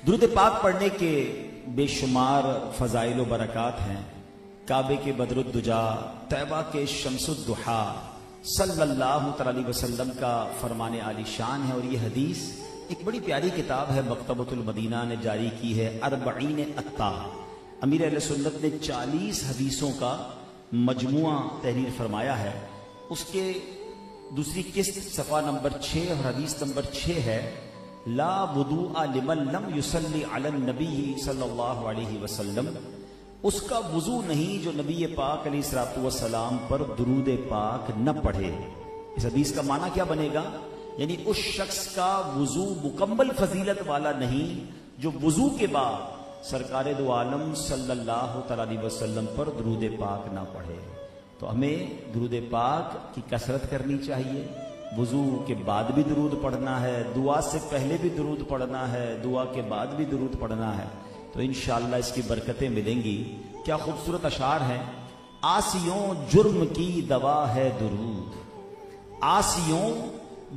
درود پاک پڑھنے کے بے شمار فضائل و برکات ہیں۔ کعبے کے بدرالدجا، طیبہ کے شمس الضحا صلی اللہ علیہ وسلم کا فرمان عالی شان ہے، اور یہ حدیث ایک بڑی پیاری کتاب ہے، مکتبۃ المدینہ نے جاری کی ہے، 40 اطار۔ امیر اہل سنت نے 40 حدیثوں کا مجموعہ تحریر فرمایا ہے۔ اس کے دوسری قسط صفحہ نمبر 6 اور حدیث نمبر 6 ہے، لا وضوء لمن لم یصلی علی النبی صلی اللہ علیہ وسلم۔ اس کا وضو نہیں جو نبی پاک علیہ الصلوۃ والسلام پر درود پاک نہ پڑھے۔ اس حدیث کا معنی کیا بنے گا؟ یعنی اس شخص کا وضو مکمل فضیلت والا نہیں جو وضو کے بعد سرکار دو عالم صلی اللہ علیہ وسلم پر درود پاک نہ پڑھے۔ تو ہمیں درود پاک کی کثرت کرنی چاہیے، وضو کے بعد بھی درود پڑھنا ہے، دعا سے پہلے بھی درود پڑھنا ہے، دعا کے بعد بھی درود پڑھنا ہے، تو انشاءاللہ اس کی برکتیں ملیں گی۔ کیا خوبصورت اشعار ہیں۔ آسیوں جرم کی دوا ہے درود، آسیوں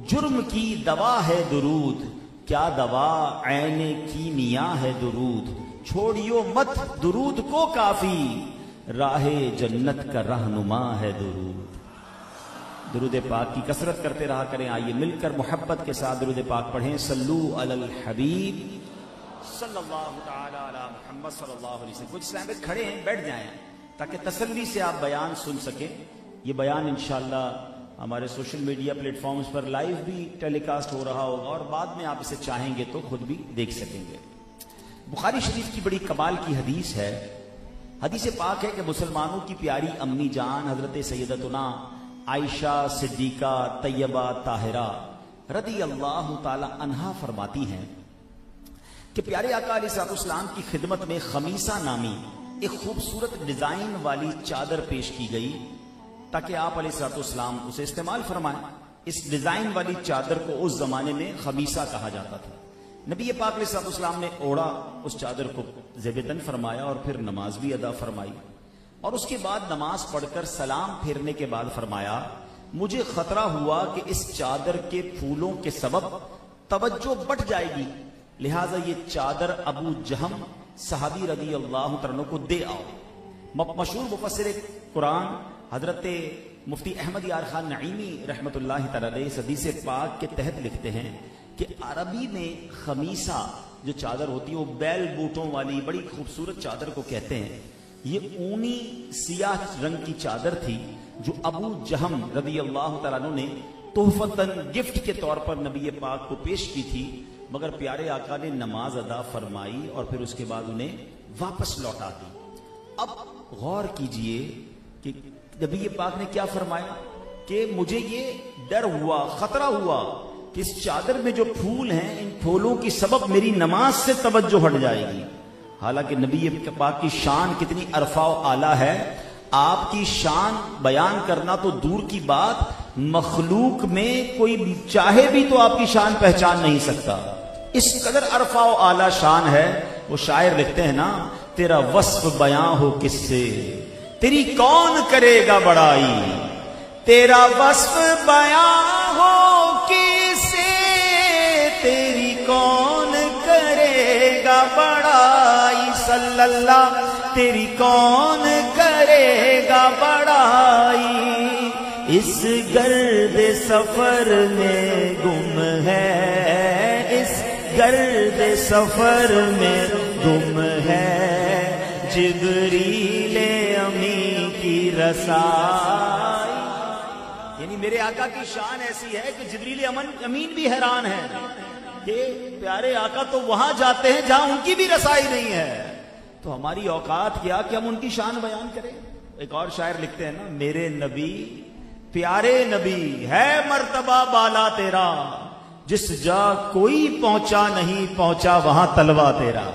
جرم کی دوا ہے درود، کیا دوا عین کیمیا ہے درود، چھوڑیو مت درود کو کافی، راہ جنت کا رہنما ہے درود۔ درود پاک کی کثرت کرتے رہا کریں۔ آئیے مل کر محبت کے ساتھ درود پاک پڑھیں۔ صلو علی الحبیب صلی اللہ تعالی علی محمد صلی اللہ علیہ وسلم۔ کچھ اسلام میں کھڑے ہیں، بیٹھ جائیں تاکہ تسلی سے آپ بیان سن سکیں۔ یہ بیان انشاءاللہ ہمارے سوشل میڈیا پلیٹ فارمز پر لائیو بھی ٹیلی کاسٹ ہو رہا ہوگا، اور بعد میں آپ اسے چاہیں گے تو خود بھی دیکھ سکیں گے۔ بخاری شریف کی بڑی کمال کی حدیث ہے۔ حدیث پاک ہے کہ مسلمانوں کی پیاری امی جان حضرت سیدتنا عائشہ صدیقہ طیبہ طاہرہ رضی اللہ تعالی عنہا فرماتی ہیں کہ پیارے آقا علیہ الصلوۃ والسلام کی خدمت میں خمیسہ نامی ایک خوبصورت ڈیزائن والی چادر پیش کی گئی تاکہ آپ علیہ الصلوۃ والسلام اسے استعمال فرمائیں۔ اس ڈیزائن والی چادر کو اس زمانے میں خمیسہ کہا جاتا تھا۔ نبی پاک علیہ الصلوۃ والسلام نے اوڑھا، اس چادر کو زیب تن فرمایا اور پھر نماز بھی ادا فرمائی، اور اس کے بعد نماز پڑھ کر سلام پھیرنے کے بعد فرمایا، مجھے خطرہ ہوا کہ اس چادر کے پھولوں کے سبب توجہ بٹ جائے گی، لہٰذا یہ چادر ابو جہم صحابی رضی اللہ عنہ کو دے آؤ۔ مشہور مفسر قرآن حضرت مفتی احمد یار خان نعیمی رحمۃ اللہ تعالی علیہ اس حدیث پاک کے تحت لکھتے ہیں کہ عربی میں خمیسہ جو چادر ہوتی ہے وہ بیل بوٹوں والی بڑی خوبصورت چادر کو کہتے ہیں۔ یہ اونی سیاہ رنگ کی چادر تھی جو ابو جہم رضی اللہ تعالیٰ عنہ نے تحفتاً گفٹ کے طور پر نبی پاک کو پیش کی تھی، مگر پیارے آقا نے نماز ادا فرمائی اور پھر اس کے بعد انہیں واپس لوٹا دی۔ اب غور کیجئے کہ نبی پاک نے کیا فرمایا کہ مجھے یہ ڈر ہوا، خطرہ ہوا کہ اس چادر میں جو پھول ہیں ان پھولوں کی سبب میری نماز سے توجہ ہٹ جائے گی۔ حالانکہ نبی پاک کی شان کتنی عرفہ و اعلیٰ ہے، آپ کی شان بیان کرنا تو دور کی بات، مخلوق میں کوئی چاہے بھی تو آپ کی شان پہچان نہیں سکتا، اس قدر عرفہ و اعلیٰ شان ہے۔ وہ شاعر لکھتے ہیں نا، تیرا وصف بیاں ہو کس سے، تیری کون کرے گا بڑائی، تیرا وصف بیاں ہو کس سے، تیری کون کرے گا بڑائی، صلی اللہ تیری کون کرے گا بڑائی، اس گرد سفر میں گم ہے، اس گرد سفر میں گم ہے، جبریل امی کی رسائی۔ یعنی میرے آقا کی شان ایسی ہے کہ جبریل امین بھی حیران ہے کہ پیارے آقا تو وہاں جاتے ہیں جہاں ان کی بھی رسائی نہیں ہے، تو ہماری اوقات کیا کہ ہم ان کی شان بیان کریں۔ ایک اور شاعر لکھتے ہیں نا، میرے نبی پیارے نبی ہے مرتبہ بالا تیرا، جس جا کوئی پہنچا نہیں پہنچا وہاں طلبہ تیرا۔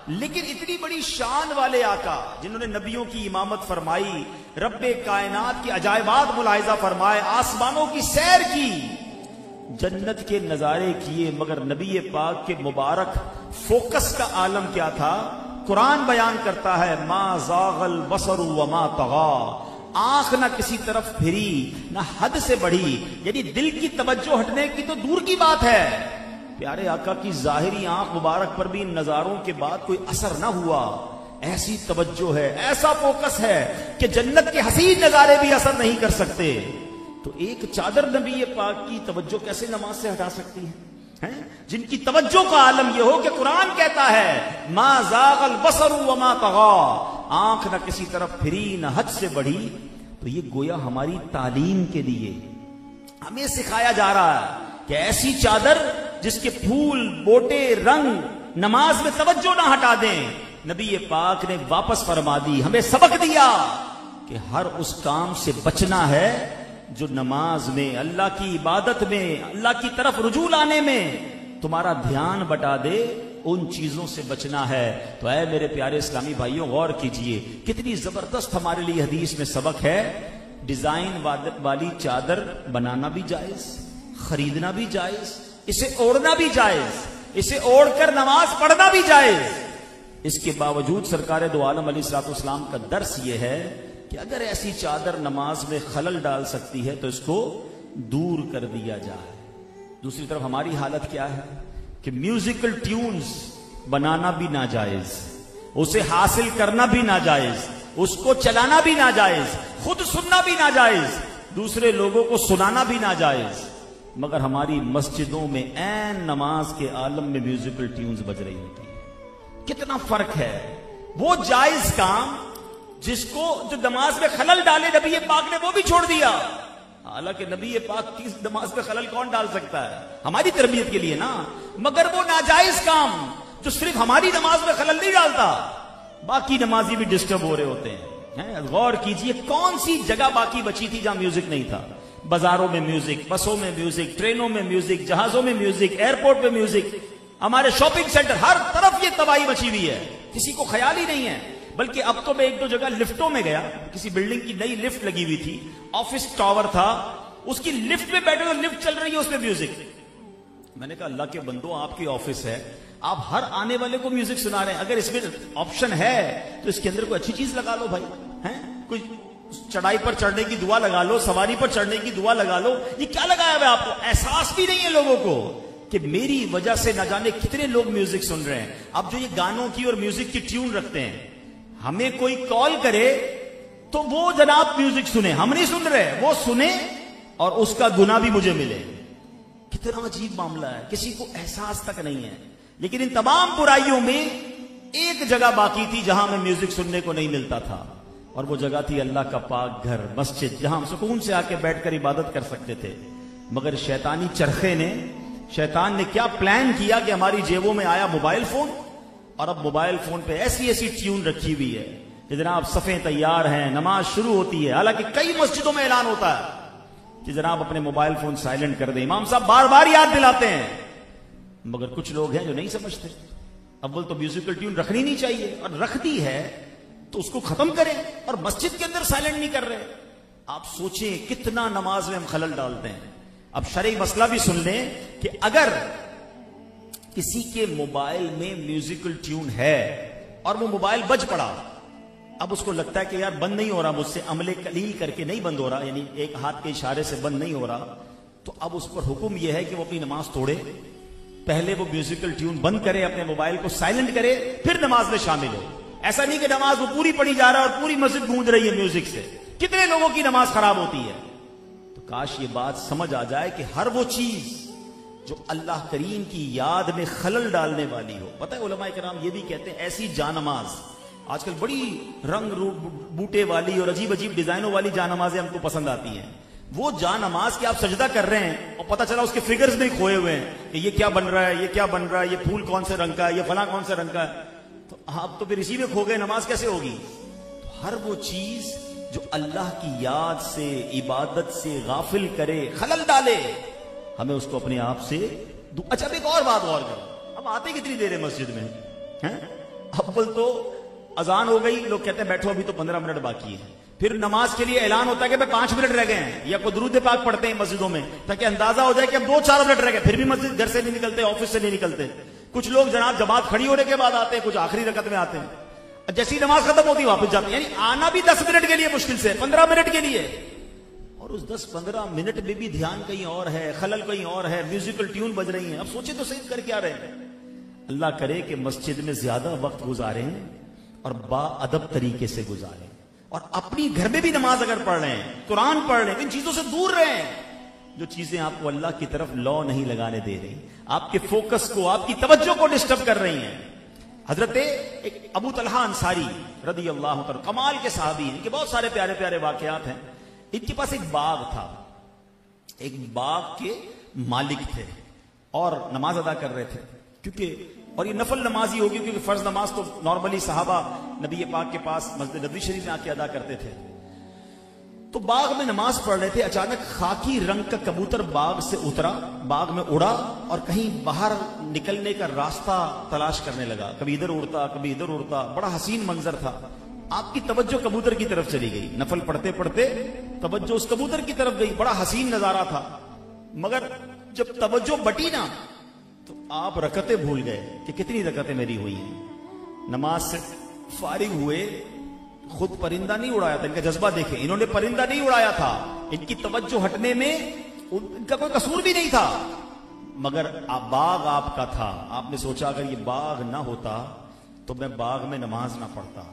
لیکن اتنی بڑی شان والے آقا جنہوں نے نبیوں کی امامت فرمائی، رب کائنات کی عجائبات ملاحظہ فرمائے، آسمانوں کی سیر کی، جنت کے نظارے کیے، مگر نبی پاک کے مبارک فوکس کا عالم کیا تھا؟ قرآن بیان کرتا ہے، ما زاغ البصر وما طغى، آنکھ نہ کسی طرف پھری نہ حد سے بڑھی، یعنی دل کی توجہ ہٹنے کی تو دور کی بات ہے، پیارے آقا کی ظاہری آنکھ مبارک پر بھی ان نظاروں کے بعد کوئی اثر نہ ہوا. ایسی توجہ ہے, ایسا فوکس ہے کہ جنت کے حسین نظارے بھی اثر نہیں کر سکتے. تو ایک چادر نبی پاک کی توجہ کیسے نماز سے ہٹا سکتی ہے؟ جن کی توجہ کا عالم یہ ہو کہ قرآن کہتا ہے ما زاغ البصر وما طغى, آنکھ نہ کسی طرف پھری نہ حد سے بڑھی. تو یہ گویا ہماری تعلیم کے لیے ہمیں سکھایا جا رہا ہے کہ ایسی چادر جس کے پھول, بوٹے, رنگ نماز میں توجہ نہ ہٹا دیں. نبی پاک نے واپس فرما دی, ہمیں سبق دیا کہ ہر اس کام سے بچنا ہے جو نماز میں, اللہ کی عبادت میں, اللہ کی طرف رجوع لانے میں تمہارا دھیان بٹا دے. ان چیزوں سے بچنا ہے. تو اے میرے پیارے اسلامی بھائیوں, غور کیجئے کتنی زبردست ہمارے لیے حدیث میں سبق ہے. ڈیزائن والی چادر بنانا بھی جائز, خریدنا بھی جائز, اسے اوڑھنا بھی جائز, اسے اوڑھ کر نماز پڑھنا بھی جائز. اس کے باوجود سرکار دو عالم علیہ الصلوۃ والسلام کا درس یہ ہے کہ اگر ایسی چادر نماز میں خلل ڈال سکتی ہے تو اس کو دور کر دیا جائے. دوسری طرف ہماری حالت کیا ہے کہ میوزیکل ٹیونز بنانا بھی ناجائز, اسے حاصل کرنا بھی ناجائز, اس کو چلانا بھی ناجائز, خود سننا بھی ناجائز, دوسرے لوگوں کو سنانا بھی ناجائز. مگر ہماری مسجدوں میں عین نماز کے عالم میں میوزیکل ٹیونز بج رہی ہوتی ہیں. کتنا فرق ہے. وہ جائز کام جس کو جو نماز میں خلل ڈالے نبی پاک نے وہ بھی چھوڑ دیا. حالانکہ نبی پاک کی نماز میں خلل کون ڈال سکتا ہے؟ ہماری تربیت کے لیے نا. مگر وہ ناجائز کام جو صرف ہماری نماز میں خلل نہیں ڈالتا, باقی نمازی بھی ڈسٹرب ہو رہے ہوتے ہیں. غور کیجئے کون سی جگہ باقی بچی تھی جہاں میوزک نہیں تھا؟ بازاروں میں میوزک, بسوں میں میوزک, ٹرینوں میں میوزک, جہازوں میں میوزک, ایئرپورٹ پہ میوزک, ہمارے شاپنگ سینٹر, ہر طرف یہ تباہی مچی ہوئی ہے. کسی کو خیال ہی نہیں ہے. بلکہ اب تو میں ایک دو جگہ لفٹوں میں گیا, کسی بلڈنگ کی نئی لفٹ لگی ہوئی تھی, آفس ٹاور تھا, اس کی لفٹ میں بیٹھے, لفٹ چل رہی ہے, اس میں میوزک. میں نے کہا اللہ کے بندو, آپ کی آفس ہے, آپ ہر آنے والے کو میوزک سنا رہے ہیں. اگر اس میں آپشن ہے تو اس کے اندر کوئی اچھی چیز لگا لو بھائی. کوئی چڑھائی پر چڑھنے کی دعا لگا لو, سواری پر چڑھنے کی دعا لگا لو. یہ کیا لگایا ہوا ہے آپ کو؟ احساس بھی نہیں ہے لوگوں کو کہ میری وجہ سے نہ جانے کتنے لوگ میوزک سن رہے ہیں. اب جو یہ گانوں کی اور میوزک کی ٹیون رکھتے ہیں, ہمیں کوئی کال کرے تو وہ جناب میوزک سنے, ہم نہیں سن رہے, وہ سنے اور اس کا گناہ بھی مجھے ملے. کتنا عجیب معاملہ ہے, کسی کو احساس تک نہیں ہے. لیکن ان تمام برائیوں میں ایک جگہ باقی تھی جہاں ہمیں میوزک سننے کو نہیں ملتا تھا, اور وہ جگہ تھی اللہ کا پاک گھر, مسجد, جہاں ہم سکون سے آ کے بیٹھ کر عبادت کر سکتے تھے. مگر شیطانی چرخے نے, شیطان نے کیا پلان کیا کہ ہماری جیبوں میں آیا موبائل فون, اور اب موبائل فون پہ ایسی ایسی ٹیون رکھی ہوئی ہے کہ جناب صفیں تیار ہیں, نماز شروع ہوتی ہے. حالانکہ کئی مسجدوں میں اعلان ہوتا ہے کہ جناب اپنے موبائل فون سائلنٹ کر دیں, امام صاحب بار بار یاد دلاتے ہیں. مگر کچھ لوگ ہیں جو نہیں سمجھتے. اول تو میوزیکل ٹیون رکھنی نہیں چاہیے, اور رکھ دی ہے تو اس کو ختم کریں, اور مسجد کے اندر سائلنٹ نہیں کر رہے. آپ سوچیں کتنا نماز میں ہم خلل ڈالتے ہیں. اب شرعی مسئلہ بھی سن لیں کہ اگر کسی کے موبائل میں میوزیکل ٹیون ہے اور وہ موبائل بج پڑا, اب اس کو لگتا ہے کہ یار بند نہیں ہو رہا مجھ سے, عمل قلیل کر کے نہیں بند ہو رہا, یعنی ایک ہاتھ کے اشارے سے بند نہیں ہو رہا, تو اب اس پر حکم یہ ہے کہ وہ اپنی نماز توڑے. پہلے وہ میوزیکل ٹیون بند کرے, اپنے موبائل کو سائلنٹ کرے, پھر نماز میں شامل ہو. ایسا نہیں کہ نماز وہ پوری پڑھی جا رہا ہے اور پوری مسجد گونج رہی ہے میوزک سے. کتنے لوگوں کی نماز خراب ہوتی ہے. تو کاش یہ بات سمجھ آ جائے کہ ہر وہ چیز جو اللہ کریم کی یاد میں خلل ڈالنے والی ہو. پتہ ہے علماء کرام یہ بھی کہتے ہیں ایسی جانماز, آج کل بڑی رنگ بوٹے والی اور عجیب عجیب ڈیزائنوں والی جانمازیں ہم کو پسند آتی ہیں. وہ جانماز کہ آپ سجدہ کر رہے ہیں اور پتہ چلا اس کے فگرز نہیں کھوئے ہوئے ہیں کہ یہ کیا بن رہا ہے, یہ کیا بن رہا ہے, یہ پھول کون سے رنگ کا ہے, یہ فلاں کون سے رنگ کا ہے, تو آپ تو پھر اسی میں کھو گئے, نماز کیسے ہوگی. تو ہر وہ چیز جو اللہ کی یاد سے, عبادت سے غافل کرے, خلل ڈالے, ہمیں اس کو اپنے آپ سے اچھا ایک اور بات غور کرو. اب آتے کتنی دیر ہے مسجد میں؟ اول تو اذان ہو گئی, لوگ کہتے ہیں بیٹھو ابھی تو 15 منٹ باقی ہے. پھر نماز کے لیے اعلان ہوتا ہے کہ 5 منٹ رہ گئے ہیں, یا کوئی درود پاک پڑھتے ہیں مسجدوں میں تاکہ اندازہ ہو جائے کہ اب 2-4 منٹ رہ گئے. پھر بھی مسجد گھر سے نہیں نکلتے, آفس سے نہیں نکلتے. کچھ لوگ جناب جماعت کھڑی ہونے کے بعد آتے ہیں, کچھ آخری رکعت میں آتے ہیں, جیسی نماز ختم ہوتی ہے واپس جاتے ہیں. یعنی آنا بھی 10 منٹ کے لیے مشکل سے, 15 منٹ کے لیے. اور اور اس 10-15 منٹ میں بھی دھیان کہیں اور ہے، خلل کہیں اور ہے، میوزیکل ٹیون بج رہی ہیں. اب سوچے تو صحیح کر کیا رہے ہیں. اللہ کرے کہ مسجد میں زیادہ وقت گزاریں اور با ادب طریقے سے گزاریں، اور اپنی گھر میں بھی نماز اگر پڑھ رہے ہیں، قرآن پڑھ رہے ہیں، ان چیزوں سے دور رہیں جو چیزیں آپ کو اللہ کی طرف لو نہیں لگانے دے رہی، آپ کے فوکس کو، آپ کی توجہ کو ڈسٹرب کر رہی ہیں. حضرت ابو طلحہ انصاری رضی اللہ عنہ، کمال کے صحابی، ان کے بہت سارے پیارے پیارے واقعات ہیں. ان کے پاس ایک باغ تھا، ایک باغ کے مالک تھے اور نماز ادا کر رہے تھے. کیونکہ اور یہ نفل نماز ہی ہوگی، کیونکہ فرض نماز تو نارملی صحابہ نبی پاک کے پاس مسجد نبوی شریف میں آ کے ادا کرتے تھے. تو باغ میں نماز پڑھ رہے تھے، اچانک خاکی رنگ کا کبوتر باغ سے اترا، باغ میں اڑا اور کہیں باہر نکلنے کا راستہ تلاش کرنے لگا. کبھی ادھر اڑتا، کبھی ادھر اڑتا. بڑا حسین منظر تھا. آپ کی توجہ کبوتر کی طرف چلی گئی، نفل پڑھتے پڑھتے توجہ اس کبوتر کی طرف گئی. بڑا حسین نظارہ تھا، مگر جب توجہ بٹی نا تو آپ رکعتیں بھول گئے کہ کتنی رکعتیں میری ہوئی ہیں. نماز سے فارغ ہوئے، خود پرندہ نہیں اڑایا تھا. ان کا جذبہ دیکھیں، انہوں نے پرندہ نہیں اڑایا تھا، ان کی توجہ ہٹنے میں ان کا کوئی قصور بھی نہیں تھا، مگر باغ آپ کا تھا. آپ نے سوچا اگر یہ باغ نہ ہوتا تو میں باغ میں نماز نہ پڑھتا.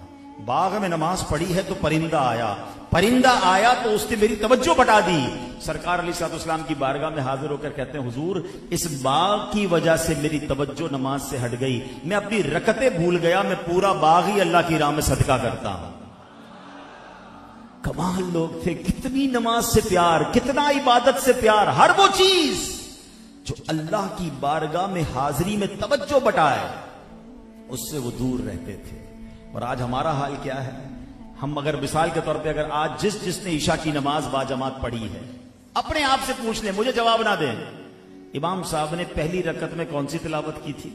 باغ میں نماز پڑھی ہے تو پرندہ آیا تو اس نے میری توجہ بٹا دی. سرکار علیہ الصلوۃ والسلام کی بارگاہ میں حاضر ہو کر کہتے ہیں حضور اس باغ کی وجہ سے میری توجہ نماز سے ہٹ گئی، میں اپنی رکعتیں بھول گیا، میں پورا باغ ہی اللہ کی راہ میں صدقہ کرتا ہوں. کمال لوگ تھے، کتنی نماز سے پیار، کتنا عبادت سے پیار. ہر وہ چیز جو اللہ کی بارگاہ میں حاضری میں توجہ بٹائے اس سے وہ دور رہتے تھے. اور آج ہمارا حال کیا ہے؟ ہم اگر مثال کے طور پہ اگر آج جس نے عشاء کی نماز با جماعت پڑھی ہے، اپنے آپ سے پوچھ لیں، مجھے جواب نہ دیں، امام صاحب نے پہلی رکعت میں کون سی تلاوت کی تھی،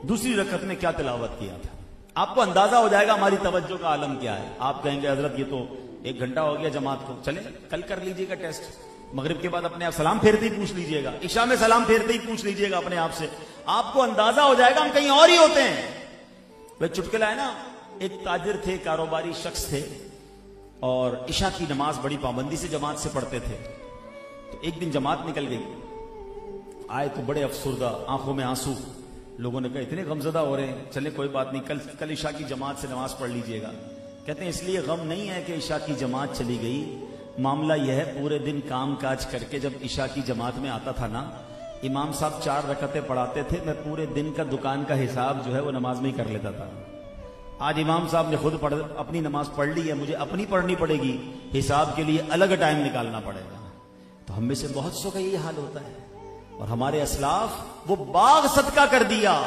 دوسری رکعت میں کیا تلاوت کیا تھا؟ آپ کو اندازہ ہو جائے گا ہماری توجہ کا عالم کیا ہے. آپ کہیں گے حضرت یہ تو 1 گھنٹہ ہو گیا جماعت کو، چلے کل کر لیجئے گا ٹیسٹ. مغرب کے بعد اپنے آپ سلام پھیرتے ہی پوچھ لیجئے گا، عشاء میں سلام پھیرتے ہی پوچھ لیجئے گا اپنے آپ سے. آپ کو اندازہ ہو جائے گا ہم کہیں اور ہی ہوتے ہیں. وہ چٹکلا ہے نا، ایک تاجر تھے، کاروباری شخص تھے، اور عشاء کی نماز بڑی پابندی سے جماعت سے پڑھتے تھے. تو ایک دن جماعت نکل گئی، آئے تو بڑے افسردہ، آنکھوں میں آنسو. لوگوں نے کہا اتنے غمزدہ ہو رہے ہیں، چلے کوئی بات نہیں، کل عشاء کی جماعت سے نماز پڑھ لیجئے گا. کہتے ہیں اس لیے غم نہیں ہے کہ عشاء کی جماعت چلی گئی، معاملہ یہ ہے پورے دن کام کاج کر کے جب عشاء کی جماعت میں آتا تھا نا، امام صاحب 4 رکعتیں پڑھاتے تھے، میں پورے دن کا دکان کا حساب جو ہے وہ نماز میں ہی کر لیتا تھا. آج امام صاحب نے خود اپنی نماز پڑھ لی ہے، مجھے اپنی پڑھنی پڑے گی، حساب کے لیے الگ ٹائم نکالنا پڑے گا. تو ہم میں سے بہت سو کا یہی حال ہوتا ہے. اور ہمارے اسلاف وہ باغ صدقہ کر دیا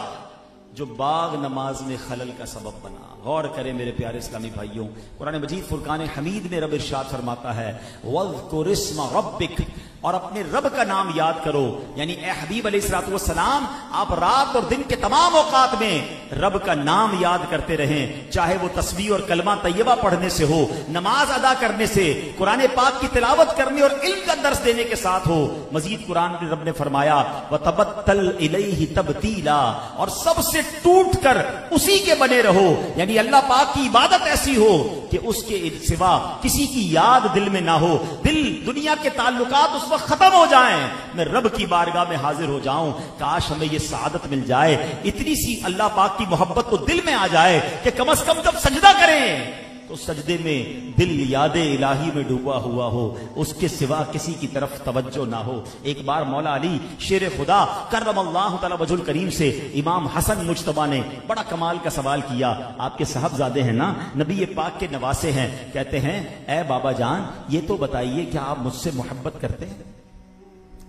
جو باغ نماز میں خلل کا سبب بنا. غور کریں میرے پیارے اسلامی بھائیوں، قرآن مجید فرقان حمید میں رب ارشاد فرماتا ہے وَاذْكُرِ اسْمَ رَبِّكَ، اور اپنے رب کا نام یاد کرو. یعنی اے حبیب علیہ الصلوۃ والسلام، آپ رات اور دن کے تمام اوقات میں رب کا نام یاد کرتے رہیں، چاہے وہ تسبیح اور کلمہ طیبہ پڑھنے سے ہو، نماز ادا کرنے سے، قرآن پاک کی تلاوت کرنے اور علم کا درس دینے کے ساتھ ہو. مزید قرآن میں رب نے فرمایا وَتَبَتَّلْ إِلَيْهِ تَبْتِيلًا، اور سب سے ٹوٹ کر اسی کے بنے رہو. یعنی اللہ پاک کی عبادت ایسی ہو کہ اس کے سوا کسی کی یاد دل میں نہ ہو، دل دنیا کے تعلقات اس وقت ختم ہو جائیں، میں رب کی بارگاہ میں حاضر ہو جاؤں. کاش ہمیں یہ سعادت مل جائے، اتنی سی اللہ پاک کی محبت تو دل میں آ جائے کہ کم از کم جب سجدہ کریں تو سجدے میں دل یاد الہی میں ڈوبا ہوا ہو، اس کے سوا کسی کی طرف توجہ نہ ہو. ایک بار مولا علی شیر خدا کرم اللہ تعالی وجہ الکریم سے امام حسن مجتبی نے بڑا کمال کا سوال کیا. آپ کے صاحبزادے ہیں نا، نبی پاک کے نواسے ہیں. کہتے ہیں اے بابا جان یہ تو بتائیے کیا آپ مجھ سے محبت کرتے ہیں؟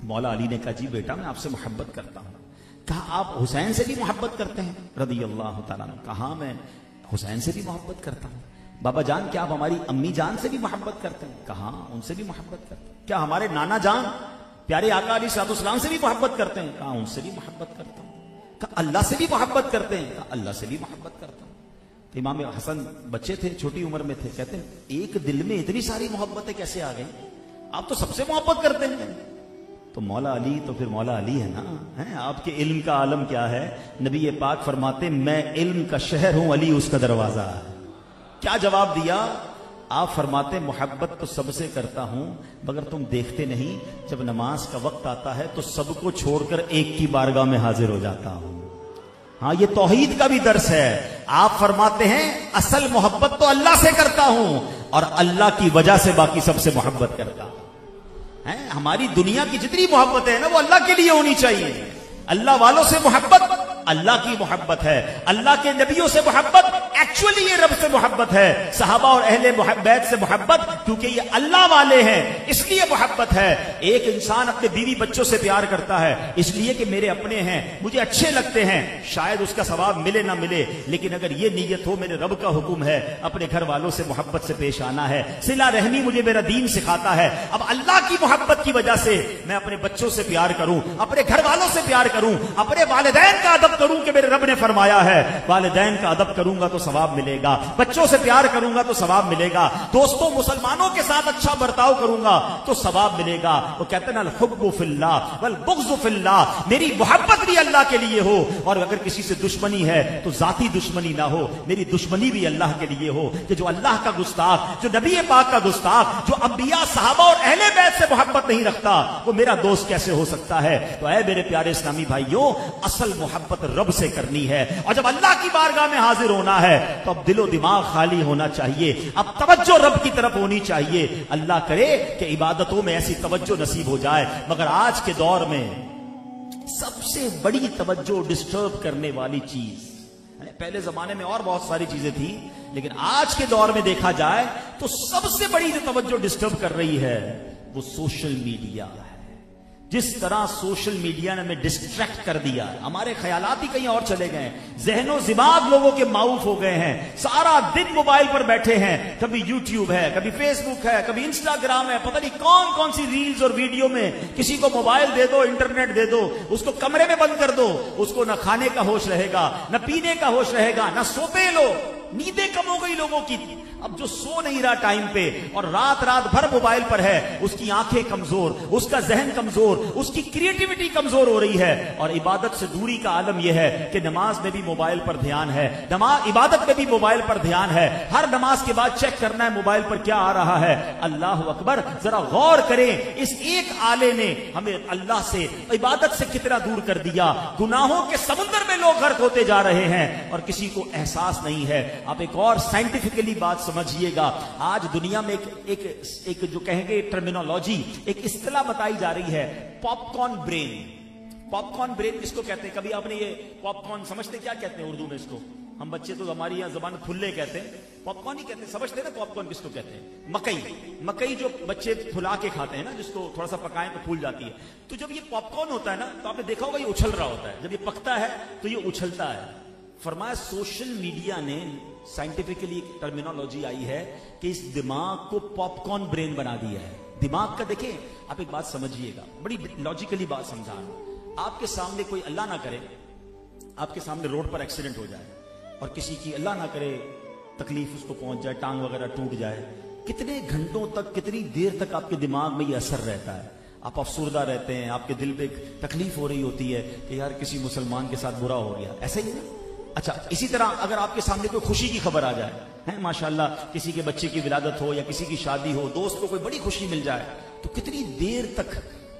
مولا علی نے کہا جی بیٹا میں آپ سے محبت کرتا ہوں. کہا آپ حسین سے بھی محبت کرتے ہیں؟ رضی اللہ تعالیٰ نے کہا میں حسین سے بھی محبت کرتا ہوں. بابا جان کیا آپ ہماری امی جان سے بھی محبت کرتے ہیں؟ کہا ان سے بھی محبت کرتے ہیں. کیا ہمارے نانا جان پیارے آقا علیہ الصلوۃ والسلام سے بھی محبت کرتے ہیں؟ کہا ان سے بھی محبت کرتا ہوں. کہا اللہ سے بھی محبت کرتے ہیں؟ کہا اللہ سے بھی محبت کرتا ہوں. تو امام حسن بچے تھے، چھوٹی عمر میں تھے. کہتے ہیں ایک دل میں اتنی ساری محبتیں کیسے آ گئی؟ آپ تو سب سے محبت کرتے ہیں. تو مولا علی تو پھر مولا علی ہے نا، آپ کے علم کا عالم کیا ہے؟ نبی پاک فرماتے میں علم کا شہر ہوں، علی اس کا دروازہ. کیا جواب دیا؟ آپ فرماتے محبت تو سب سے کرتا ہوں مگر تم دیکھتے نہیں، جب نماز کا وقت آتا ہے تو سب کو چھوڑ کر ایک کی بارگاہ میں حاضر ہو جاتا ہوں۔ ہاں یہ توحید کا بھی درس ہے۔ آپ فرماتے ہیں اصل محبت تو اللہ سے کرتا ہوں اور اللہ کی وجہ سے باقی سب سے محبت کرتا ہوں۔ ہماری دنیا کی جتنی محبت ہے نا وہ اللہ کے لیے ہونی چاہیے۔ اللہ والوں سے محبت اللہ کی محبت ہے، اللہ کے نبیوں سے محبت ایکچولی یہ رب سے محبت ہے، صحابہ اور اہل بیت سے محبت کیونکہ یہ اللہ والے ہیں اس لیے محبت ہے۔ ایک انسان اپنے بیوی بچوں سے پیار کرتا ہے اس لیے کہ میرے اپنے ہیں، مجھے اچھے لگتے ہیں، شاید اس کا ثواب ملے نہ ملے، لیکن اگر یہ نیت ہو میرے رب کا حکم ہے اپنے گھر والوں سے محبت سے پیش آنا ہے، صلہ رحمی مجھے میرا دین سکھاتا ہے، اب اللہ کی محبت کی وجہ سے میں اپنے بچوں سے پیار کروں، اپنے گھر والوں سے پیار کروں، اپنے والدین کا ادب کروں کہ میرے رب نے فرمایا ہے والدین کا ادب کروں گا تو ثواب ملے گا، بچوں سے پیار کروں گا تو ثواب ملے گا، دوستوں مسلمانوں کے ساتھ اچھا برتاؤ کروں گا تو ثواب ملے گا۔ وہ کہتے ہیں الحب فی اللہ والبغض فی اللہ، میری محبت بھی اللہ کے لیے ہو اور اگر کسی سے دشمنی ہے تو ذاتی دشمنی نہ ہو، میری دشمنی بھی اللہ کے لیے ہو کہ جو اللہ کا گستاخ، جو نبی پاک کا گستاخ، جو انبیاء صحابہ اور اہل بیت سے محبت نہیں رکھتا وہ میرا دوست کیسے ہو سکتا ہے؟ تو اے میرے پیارے اسلامی بھائیوں، اصل محبت رب سے کرنی ہے اور جب اللہ کی بارگاہ میں حاضر ہونا ہے تو اب دل و دماغ خالی ہونا چاہیے، اب توجہ رب کی طرف ہونی چاہیے۔ اللہ کرے کہ عبادتوں میں ایسی توجہ نصیب ہو جائے، مگر آج کے دور میں سب سے بڑی توجہ ڈسٹرب کرنے والی چیز، پہلے زمانے میں اور بہت ساری چیزیں تھی لیکن آج کے دور میں دیکھا جائے تو سب سے بڑی جو توجہ ڈسٹرب کر رہی ہے وہ سوشل میڈیا ہے۔ جس طرح سوشل میڈیا نے ہمیں ڈسٹریکٹ کر دیا، ہمارے خیالات ہی کہیں اور چلے گئے ہیں، ذہن و دماغ لوگوں کے معاف ہو گئے ہیں، سارا دن موبائل پر بیٹھے ہیں، کبھی یوٹیوب ہے، کبھی فیس بک ہے، کبھی انسٹاگرام ہے، پتہ نہیں کون کون سی ریلز اور ویڈیو میں۔ کسی کو موبائل دے دو، انٹرنیٹ دے دو، اس کو کمرے میں بند کر دو، اس کو نہ کھانے کا ہوش رہے گا، نہ پینے کا ہوش رہے گا، نہ سوتے لو، نیندیں کم ہو گئی لوگوں کی۔ اب جو سو نہیں رہا ٹائم پہ اور رات بھر موبائل پر ہے، اس کی آنکھیں کمزور، اس کا ذہن کمزور، اس کی کریٹیوٹی کمزور ہو رہی ہے، اور عبادت سے دوری کا عالم یہ ہے کہ نماز میں بھی موبائل پر دھیان ہے، عبادت میں بھی موبائل پر دھیان ہے، ہر نماز کے بعد چیک کرنا ہے موبائل پر کیا آ رہا ہے۔ اللہ اکبر، ذرا غور کریں اس ایک آلے نے ہمیں اللہ سے، عبادت سے کتنا دور کر دیا۔ گناہوں کے سمندر میں لوگ غرق ہوتے جا رہے ہیں اور کسی کو احساس نہیں ہے۔ آپ ایک اور سائنٹیفکلی بات سمجھیے گا، آج دنیا میں ایک جو کہیں گے ٹرمینالوجی، ایک اصطلاح بتائی جا رہی ہے، پاپ کارن برین۔ پاپ کارن برین کس کو کہتے ہیں؟ کبھی آپ نے یہ پاپ کارن سمجھتے کیا کہتے ہیں اردو میں؟ اس کو ہم بچے تو ہماری یہاں زبان پھلے کہتے ہیں، پاپ کارن ہی کہتے ہیں، سمجھتے ہیں نا پاپ کارن کس کو کہتے ہیں؟ مکئی جو بچے پھلا کے کھاتے ہیں نا، جس کو تھوڑا سا پکائیں تو پھول جاتی ہے، تو جب یہ پاپ کارن ہوتا ہے نا تو آپ نے دیکھا ہوگا یہ اچھل رہا ہوتا ہے، جب یہ پکتا ہے تو یہ اچھلتا ہے۔ فرمایا سوشل میڈیا نے، سائنٹیفکلی ٹرمینالوجی آئی ہے کہ اس دماغ کو پاپ کارن برین بنا دیا ہے۔ دماغ کا دیکھیں آپ ایک بات سمجھیے گا، بڑی لاجیکلی بات سمجھا رہا ہوں۔ آپ کے سامنے کوئی اللہ نہ کرے، آپ کے سامنے روڈ پر ایکسیڈنٹ ہو جائے اور کسی کی اللہ نہ کرے تکلیف اس کو پہنچ جائے، ٹانگ وغیرہ ٹوٹ جائے، کتنے گھنٹوں تک، کتنی دیر تک آپ کے دماغ میں یہ اثر رہتا ہے؟ آپ افسردہ رہتے ہیں، آپ کے دل پہ تکلیف ہو رہی ہوتی ہے کہ یار کسی مسلمان کے ساتھ برا ہو گیا، ایسا ہی نا؟ اچھا، اسی طرح اگر آپ کے سامنے کوئی خوشی کی خبر آ جائے، ماشاءاللہ کسی کے بچے کی ولادت ہو یا کسی کی شادی ہو، دوست کو کوئی بڑی خوشی مل جائے، تو کتنی دیر تک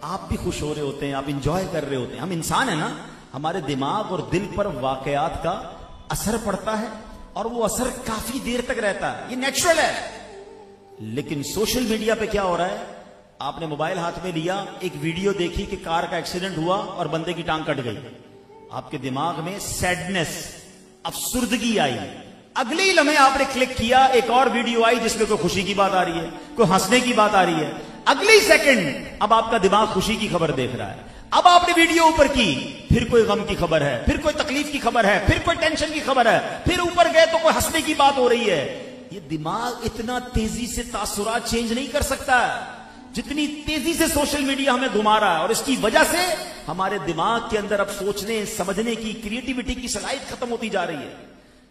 آپ بھی خوش ہو رہے ہوتے ہیں، آپ انجوائے کر رہے ہوتے ہیں۔ ہم انسان ہیں نا، ہمارے دماغ اور دل پر واقعات کا اثر پڑتا ہے اور وہ اثر کافی دیر تک رہتا ہے، یہ نیچرل ہے۔ لیکن سوشل میڈیا پہ کیا ہو رہا ہے؟ آپ نے موبائل ہاتھ میں لیا، ایک ویڈیو دیکھی کہ کار کا ایکسیڈنٹ ہوا اور بندے کی ٹانگ کٹ گئی، آپ کے دماغ میں سیڈنس، افسردگی آئی، اگلی لمحے آپ نے کلک کیا، ایک اور ویڈیو آئی جس میں کوئی خوشی کی بات آ رہی ہے، کوئی ہنسنے کی بات آ رہی ہے، اگلی سیکنڈ اب آپ کا دماغ خوشی کی خبر دیکھ رہا ہے، اب آپ نے ویڈیو اوپر کی، پھر کوئی غم کی خبر ہے، پھر کوئی تکلیف کی خبر ہے، پھر کوئی ٹینشن کی خبر ہے، پھر اوپر گئے تو کوئی ہنسنے کی بات ہو رہی ہے۔ یہ دماغ اتنا تیزی سے تاثرات چینج نہیں کر سکتا جتنی تیزی سے سوشل میڈیا ہمیں گھما رہا ہے، اور اس کی وجہ سے ہمارے دماغ کے اندر اب سوچنے سمجھنے کی، کریٹیوٹی کی صلاحیت ختم ہوتی جا رہی ہے۔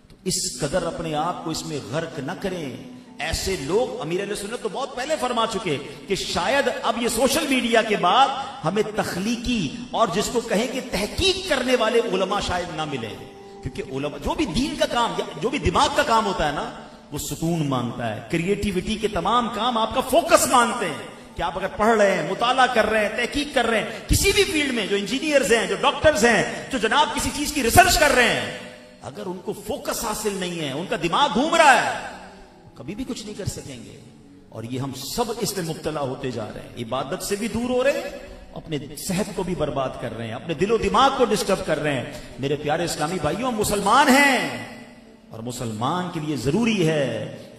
تو اس قدر اپنے آپ کو اس میں غرق نہ کریں۔ ایسے لوگ، امیر اہل سنت تو بہت پہلے فرما چکے کہ شاید اب یہ سوشل میڈیا کے بعد ہمیں تخلیقی اور جس کو کہیں کہ تحقیق کرنے والے علماء شاید نہ ملے، کیونکہ علماء جو بھی دین کا کام، جو بھی دماغ کا کام ہوتا ہے نا، وہ سکون مانگتا ہے. کریٹیوٹی کے تمام کام آپ کا فوکس مانگتے ہیں کہ آپ اگر پڑھ رہے ہیں, مطالعہ کر رہے ہیں, تحقیق کر رہے ہیں کسی بھی فیلڈ میں, جو انجینئرز ہیں, جو ڈاکٹرز ہیں, جو جناب کسی چیز کی ریسرچ کر رہے ہیں, اگر ان کو فوکس حاصل نہیں ہے, ان کا دماغ گھوم رہا ہے, کبھی بھی کچھ نہیں کر سکیں گے. اور یہ ہم سب اس میں مبتلا ہوتے جا رہے ہیں, عبادت سے بھی دور ہو رہے ہیں, اپنے صحت کو بھی برباد کر رہے ہیں, اپنے دل و دماغ کو ڈسٹرب کر رہے ہیں. میرے پیارے اسلامی بھائیوں, ہم مسلمان ہیں اور مسلمان کے لیے ضروری ہے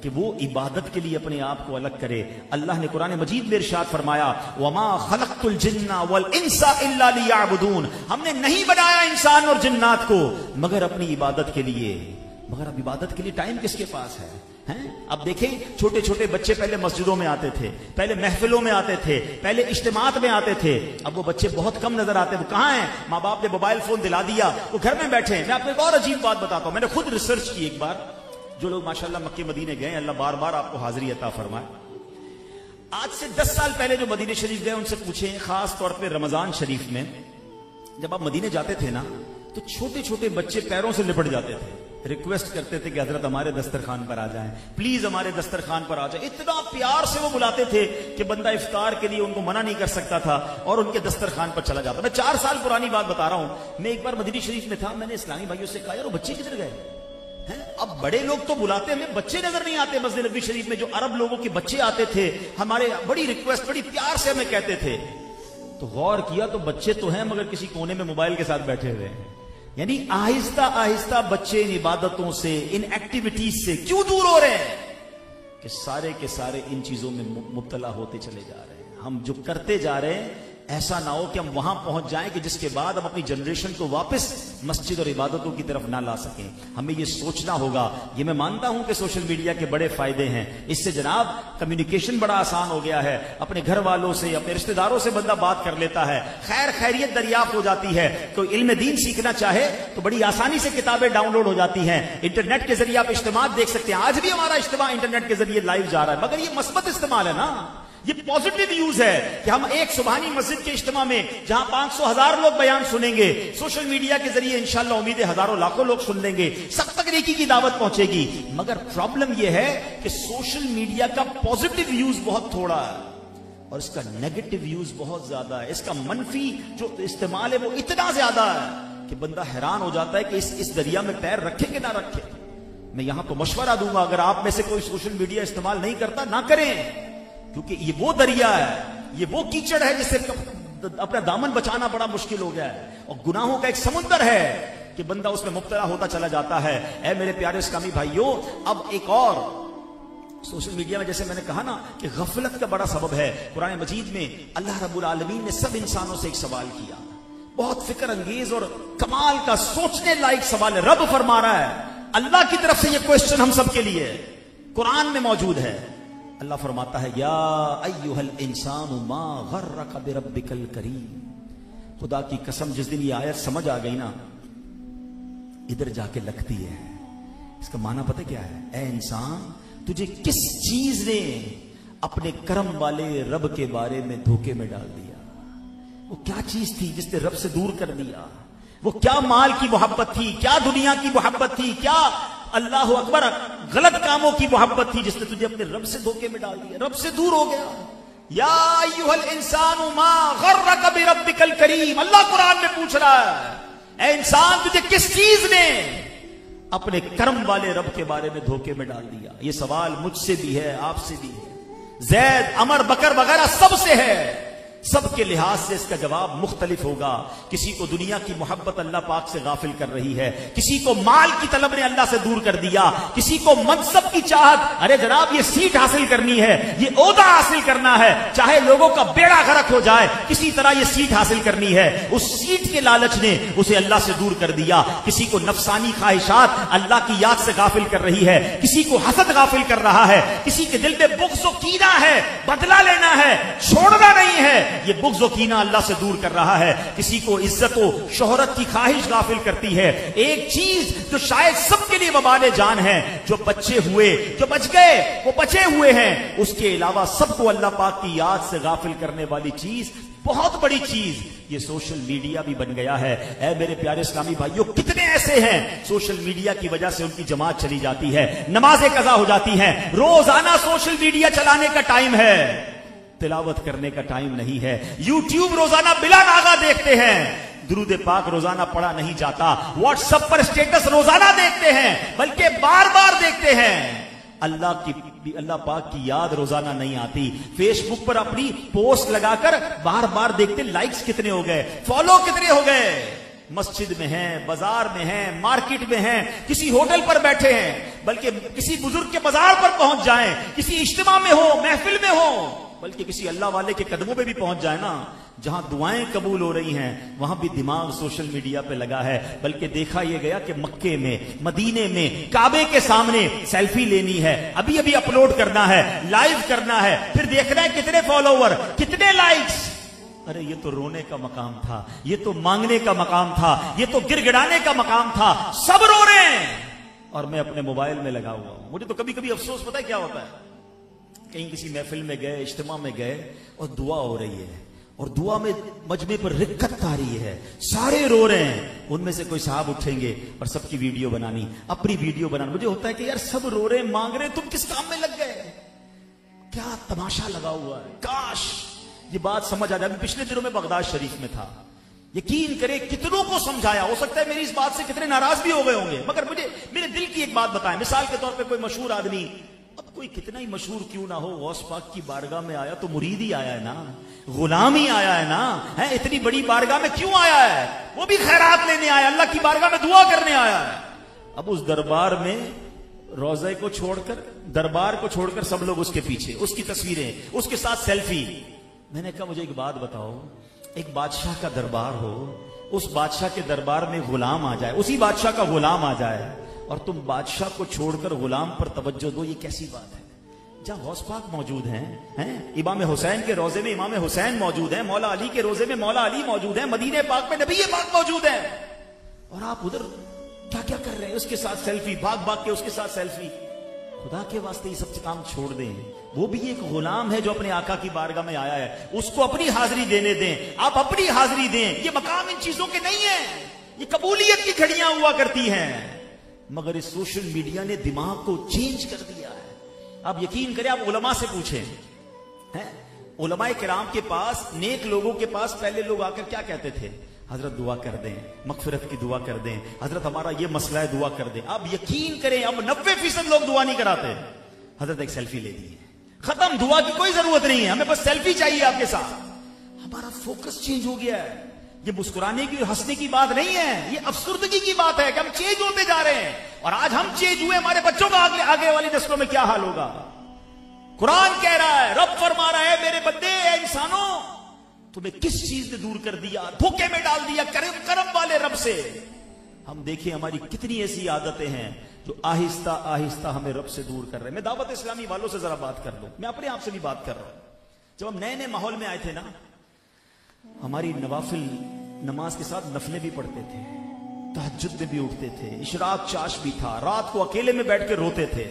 کہ وہ عبادت کے لیے اپنے آپ کو الگ کرے. اللہ نے قرآن مجید میں ارشاد فرمایا وَمَا خَلَقْتُ الْجِنَّ وَالْإِنسَ إِلَّا لِيَعْبُدُونَ, ہم نے نہیں بنایا انسان اور جنات کو مگر اپنی عبادت کے لیے. مگر اب عبادت کے لیے ٹائم کس کے پاس ہے؟ اب دیکھیں, چھوٹے چھوٹے بچے پہلے مسجدوں میں آتے تھے, پہلے محفلوں میں آتے تھے, پہلے اجتماعات میں آتے تھے. اب وہ بچے بہت کم نظر آتے ہیں. وہ کہاں ہیں؟ ماں باپ نے موبائل فون دلا دیا, وہ گھر میں بیٹھے ہیں. میں آپ کو ایک اور عجیب بات بتاتا ہوں, میں نے خود ریسرچ کی ایک بار. جو لوگ ماشاءاللہ مکے مدینے گئے, اللہ بار بار آپ کو حاضری عطا فرمائے. آج سے 10 سال پہلے جو مدینے شریف گئے ان سے پوچھیں, خاص طور پہ رمضان شریف میں جب آپ مدینے جاتے تھے نا, تو چھوٹے چھوٹے بچے پیروں سے لپٹ جاتے تھے, ریکویسٹ کرتے تھے کہ حضرت ہمارے دسترخوان پر آ جائیں, پلیز ہمارے دسترخوان پر آ جائیں. اتنا پیار سے وہ بلاتے تھے کہ بندہ افطار کے لیے ان کو منع نہیں کر سکتا تھا اور ان کے دسترخوان پر چلا جاتا. میں 4 سال پرانی بات بتا رہا ہوں. میں ایک بار مدینہ شریف میں تھا, میں نے اسلامی بھائیوں سے کہا یار وہ بچے کدھر گئے ہیں؟ اب بڑے لوگ تو بلاتے ہیں, ہمیں بچے نظر نہیں آتے. مسجد نبوی شریف میں جو عرب لوگوں کے بچے آتے تھے, ہمارے بڑی ریکویسٹ, بڑی پیار سے ہمیں کہتے تھے. تو غور کیا تو بچے تو ہیں مگر کسی کونے میں موبائل کے ساتھ بیٹھے ہوئے ہیں. یعنی آہستہ آہستہ بچے ان عبادتوں سے, ان ایکٹیویٹیز سے کیوں دور ہو رہے ہیں کہ سارے کے سارے ان چیزوں میں مبتلا ہوتے چلے جا رہے ہیں. ہم جو کرتے جا رہے ہیں ایسا نہ ہو کہ ہم وہاں پہنچ جائیں کہ جس کے بعد ہم اپنی جنریشن کو واپس مسجد اور عبادتوں کی طرف نہ لا سکیں. ہمیں یہ سوچنا ہوگا. یہ میں مانتا ہوں کہ سوشل میڈیا کے بڑے فائدے ہیں, اس سے جناب کمیونیکیشن بڑا آسان ہو گیا ہے, اپنے گھر والوں سے, اپنے رشتہ داروں سے بندہ بات کر لیتا ہے, خیر خیریت دریافت ہو جاتی ہے. کوئی علم دین سیکھنا چاہے تو بڑی آسانی سے کتابیں ڈاؤن لوڈ ہو جاتی ہیں. انٹرنیٹ کے ذریعے آپ اجتماع دیکھ سکتے ہیں. آج بھی ہمارا اجتماع انٹرنیٹ کے ذریعے لائیو جا رہا ہے, مگر یہ مثبت استعمال ہے نا, یہ پازیٹیو یوز ہے کہ ہم ایک سبحانی مسجد کے اجتماع میں جہاں 500,000 لوگ بیان سنیں گے, سوشل میڈیا کے ذریعے انشاءاللہ امید ہے ہزاروں لاکھوں لوگ سن لیں گے, سب تک نیکی کی دعوت پہنچے گی. مگر پرابلم یہ ہے کہ سوشل میڈیا کا پازیٹیو یوز بہت تھوڑا ہے اور اس کا نیگیٹو یوز بہت زیادہ ہے. اس کا منفی جو استعمال ہے وہ اتنا زیادہ ہے کہ بندہ حیران ہو جاتا ہے کہ اس دریا میں پیر رکھے کہ نہ رکھے. میں یہاں تو مشورہ دوں گا, اگر آپ میں سے کوئی سوشل میڈیا استعمال نہیں کرتا نہ کریں, کیونکہ یہ وہ دریا ہے, یہ وہ کیچڑ ہے جس سے اپنا دامن بچانا بڑا مشکل ہو گیا ہے, اور گناہوں کا ایک سمندر ہے کہ بندہ اس میں مبتلا ہوتا چلا جاتا ہے. اے میرے پیارے اسلامی بھائیوں, اب ایک اور سوشل میڈیا میں جیسے میں نے کہا نا کہ غفلت کا بڑا سبب ہے. قرآن مجید میں اللہ رب العالمین نے سب انسانوں سے ایک سوال کیا, بہت فکر انگیز اور کمال کا سوچنے لائق سوال ہے. رب فرما رہا ہے, اللہ کی طرف سے یہ کوشچن ہم سب کے لیے قرآن میں موجود ہے. اللہ فرماتا ہے یا ایھا الانسان ما غرک بربک الکریم. خدا کی قسم جس دن یہ آیت سمجھ آ گئی نا, ادھر جا کے لگتی ہے. اس کا معنی پتہ کیا ہے؟ اے انسان, تجھے کس چیز نے اپنے کرم والے رب کے بارے میں دھوکے میں ڈال دیا؟ وہ کیا چیز تھی جس نے رب سے دور کر دیا؟ وہ کیا مال کی محبت تھی, کیا دنیا کی محبت تھی, کیا اللہ اکبر غلط کاموں کی محبت تھی جس نے تجھے اپنے رب سے دھوکے میں ڈال دیا, رب سے دور ہو گیا. یا ایھا الانسان ما غرک بربک الکریم. اللہ قرآن میں پوچھ رہا ہے, اے انسان تجھے کس چیز نے اپنے کرم والے رب کے بارے میں دھوکے میں ڈال دیا؟ یہ سوال مجھ سے بھی ہے, آپ سے بھی ہے, زید, عمر, بکر وغیرہ سب سے ہے. سب کے لحاظ سے اس کا جواب مختلف ہوگا. کسی کو دنیا کی محبت اللہ پاک سے غافل کر رہی ہے, کسی کو مال کی طلب نے اللہ سے دور کر دیا, کسی کو منصب کی چاہت, ارے جناب یہ سیٹ حاصل کرنی ہے, یہ عہدہ حاصل کرنا ہے, چاہے لوگوں کا بیڑا غرق ہو جائے کسی طرح یہ سیٹ حاصل کرنی ہے, اس سیٹ کے لالچ نے اسے اللہ سے دور کر دیا. کسی کو نفسانی خواہشات اللہ کی یاد سے غافل کر رہی ہے, کسی کو حسد غافل کر رہا ہے, کسی کے دل میں بغض و کینہ ہے, بدلہ لینا ہے, چھوڑنا نہیں ہے, یہ بغض و کینہ اللہ سے دور کر رہا ہے. کسی کو عزت و شہرت کی خواہش غافل کرتی ہے. ایک چیز جو شاید سب کے لیے وبال جان ہے, جو بچے ہوئے, جو بچ گئے وہ بچے ہوئے ہیں, اس کے علاوہ سب کو اللہ پاک کی یاد سے غافل کرنے والی چیز, بہت بڑی چیز, یہ سوشل میڈیا بھی بن گیا ہے. اے میرے پیارے اسلامی بھائیوں, کتنے ایسے ایسے ہیں سوشل میڈیا کی وجہ سے ان کی جماعت چلی جاتی ہے، نمازیں قضا ہو جاتی ہیں، روزانہ سوشل میڈیا چلانے کا ٹائم ہے، تلاوت کرنے کا ٹائم نہیں ہے، یوٹیوب روزانہ بلا ناغہ دیکھتے ہیں، درود پاک روزانہ پڑھا نہیں جاتا، واٹس ایپ پر اسٹیٹس روزانہ دیکھتے ہیں بلکہ بار بار دیکھتے ہیں، اللہ پاک کی یاد روزانہ نہیں آتی، فیس بک پر اپنی پوسٹ لگا کر بار بار دیکھتے لائکس کتنے ہو گئے، فالو کتنے ہو گئے، مسجد میں ہیں، بازار میں ہیں، مارکیٹ میں ہیں، کسی ہوٹل پر بیٹھے ہیں، بلکہ کسی بزرگ کے بازار پر پہنچ جائیں، کسی اجتماع میں ہو، محفل میں ہو، بلکہ کسی اللہ والے کے قدموں پہ بھی پہنچ جائے نا، جہاں دعائیں قبول ہو رہی ہیں وہاں بھی دماغ سوشل میڈیا پہ لگا ہے، بلکہ دیکھا یہ گیا کہ مکے میں، مدینے میں، کعبے کے سامنے سیلفی لینی ہے، ابھی ابھی اپلوڈ کرنا ہے، لائیو کرنا ہے، پھر دیکھنا ہے کتنے فالوور، کتنے لائکس۔ ارے یہ تو رونے کا مقام تھا، یہ تو مانگنے کا مقام تھا، یہ تو گر گڑانے کا مقام تھا، سب رو رہے ہیں اور میں اپنے موبائل میں لگا ہوا ہوں۔ مجھے تو کبھی کبھی افسوس پتہ ہے کیا ہوتا ہے، کہیں کسی محفل میں گئے، اجتماع میں گئے اور دعا ہو رہی ہے اور دعا میں مجمع پر رکت آ رہی ہے، سارے رو رہے ہیں، ان میں سے کوئی صاحب اٹھیں گے اور سب کی ویڈیو بنانی، اپنی ویڈیو بنانا۔ مجھے ہوتا ہے کہ یار سب رو رہے ہیں، مانگ رہے ہیں، تم کس کام میں لگ گئے، کیا تماشا لگا ہوا ہے۔ کاش یہ بات سمجھ آ جائے۔ میں پچھلے دنوں میں بغداد شریف میں تھا، یقین کرے کتنوں کو سمجھایا، ہو سکتا ہے میری اس بات سے کتنے ناراض بھی ہو گئے ہوں گے، مگر مجھے میرے دل کی ایک بات بتائیں۔ مثال کے طور پہ کوئی مشہور آدمی، اب کوئی کتنا ہی مشہور کیوں نہ ہو، غوث پاک کی بارگاہ میں آیا تو مرید ہی آیا ہے نا، غلام ہی آیا ہے نا، اتنی بڑی بارگاہ میں کیوں آیا ہے، وہ بھی خیرات لینے آیا، اللہ کی بارگاہ میں دعا کرنے آیا ہے۔ اب اس دربار میں روزے کو چھوڑ کر، دربار کو چھوڑ کر سب لوگ اس کے پیچھے، اس کی تصویریں، اس کے ساتھ سیلفی۔ میں نے کہا مجھے ایک بات بتاؤ، ایک بادشاہ کا دربار ہو، اس بادشاہ کے دربار میں غلام آ جائے، اسی بادشاہ کا غلام آ جائے اور تم بادشاہ کو چھوڑ کر غلام پر توجہ دو، یہ کیسی بات ہے؟ جہاں غوث پاک موجود ہیں، امام حسین کے روزے میں امام حسین موجود ہیں، مولا علی کے روزے میں مولا علی موجود ہیں، مدینے پاک میں نبی پاک موجود ہیں، اور آپ ادھر کیا کیا کر رہے ہیں؟ اس کے ساتھ سیلفی، بھاگ بھاگ کے اس کے ساتھ سیلفی۔ خدا کے واسطے یہ سب کام چھوڑ دیں، وہ بھی ایک غلام ہے جو اپنے آقا کی بارگاہ میں آیا ہے، اس کو اپنی حاضری دینے دیں، آپ اپنی حاضری دیں۔ یہ مقام ان چیزوں کے نہیں ہیں، یہ قبولیت کی گھڑیاں ہوا کرتی ہیں، مگر اس سوشل میڈیا نے دماغ کو چینج کر دیا ہے۔ آپ یقین کریں، آپ علماء سے پوچھیں، علماء کرام کے پاس، نیک لوگوں کے پاس پہلے لوگ آ کر کیا کہتے تھے؟ حضرت دعا کر دیں، مغفرت کی دعا کر دیں، حضرت ہمارا یہ مسئلہ ہے دعا کر دیں۔ آپ یقین کریں اب 90% لوگ دعا نہیں کراتے، حضرت ایک سیلفی لے لیے، ختم، دعا کی کوئی ضرورت نہیں ہے، ہمیں بس سیلفی چاہیے آپ کے ساتھ۔ ہمارا فوکس چینج ہو گیا ہے، یہ مسکرانے کی ہنسنے کی بات نہیں ہے، یہ افسردگی کی بات ہے کہ ہم چینج ہوتے جا رہے ہیں، اور آج ہم چینج ہوئے، ہمارے بچوں کا آگے والی نسلوں میں کیا حال ہوگا؟ قرآن کہہ رہا ہے، رب فرما رہا ہے، میرے بندے، اے انسانوں، تمہیں کس چیز نے دور کر دیا، دھوکے میں ڈال دیا کرم والے رب سے۔ ہم دیکھیں ہماری کتنی ایسی عادتیں ہیں جو آہستہ آہستہ ہمیں رب سے دور کر رہے ہیں۔ میں دعوت اسلامی والوں سے ذرا بات کر لوں، میں اپنے آپ سے بھی بات کر رہا ہوں۔ جب ہم نئے ماحول میں آئے تھے نا، ہماری نوافل نماز کے ساتھ نفلیں بھی پڑھتے تھے، تہجد میں بھی اٹھتے تھے، اشراق چاش بھی تھا، رات کو اکیلے میں بیٹھ کے روتے تھے۔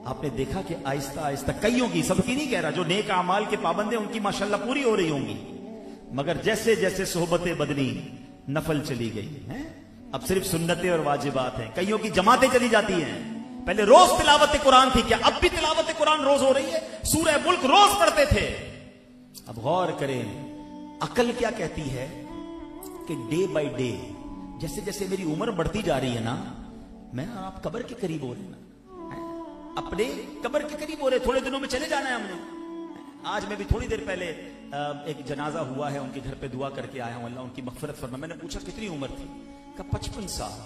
آپ نے دیکھا کہ آہستہ آہستہ کئیوں کی، سب کی نہیں کہہ رہا، جو نیک اعمال کے پابند ہیں ان کی ماشاءاللہ پوری ہو رہی ہوں گی، مگر جیسے جیسے صحبت بدنی نفل چلی گئی ہیں، اب صرف سنتیں اور واجبات ہیں، کئیوں کی جماعتیں چلی جاتی ہیں۔ پہلے روز تلاوت قرآن تھی، کیا اب بھی تلاوت قرآن روز ہو رہی ہے؟ سورہ ملک روز پڑھتے تھے۔ اب غور کریں، عقل کیا کہتی ہے کہ ڈے بائی ڈے، جیسے جیسے میری عمر بڑھتی جا رہی ہے نا، میں آپ قبر کے قریب ہو رہے ہیں، اپنے قبر کے قریب ہو رہے، تھوڑے دنوں میں چلے جانا ہے ہم نے۔ آج میں بھی تھوڑی دیر پہلے ایک جنازہ ہوا ہے، ان کے گھر پہ دعا کر کے آیا ہوں، اللہ ان کی مغفرت فرمائے۔ میں نے پوچھا کتنی عمر تھی؟ کہا 55 سال۔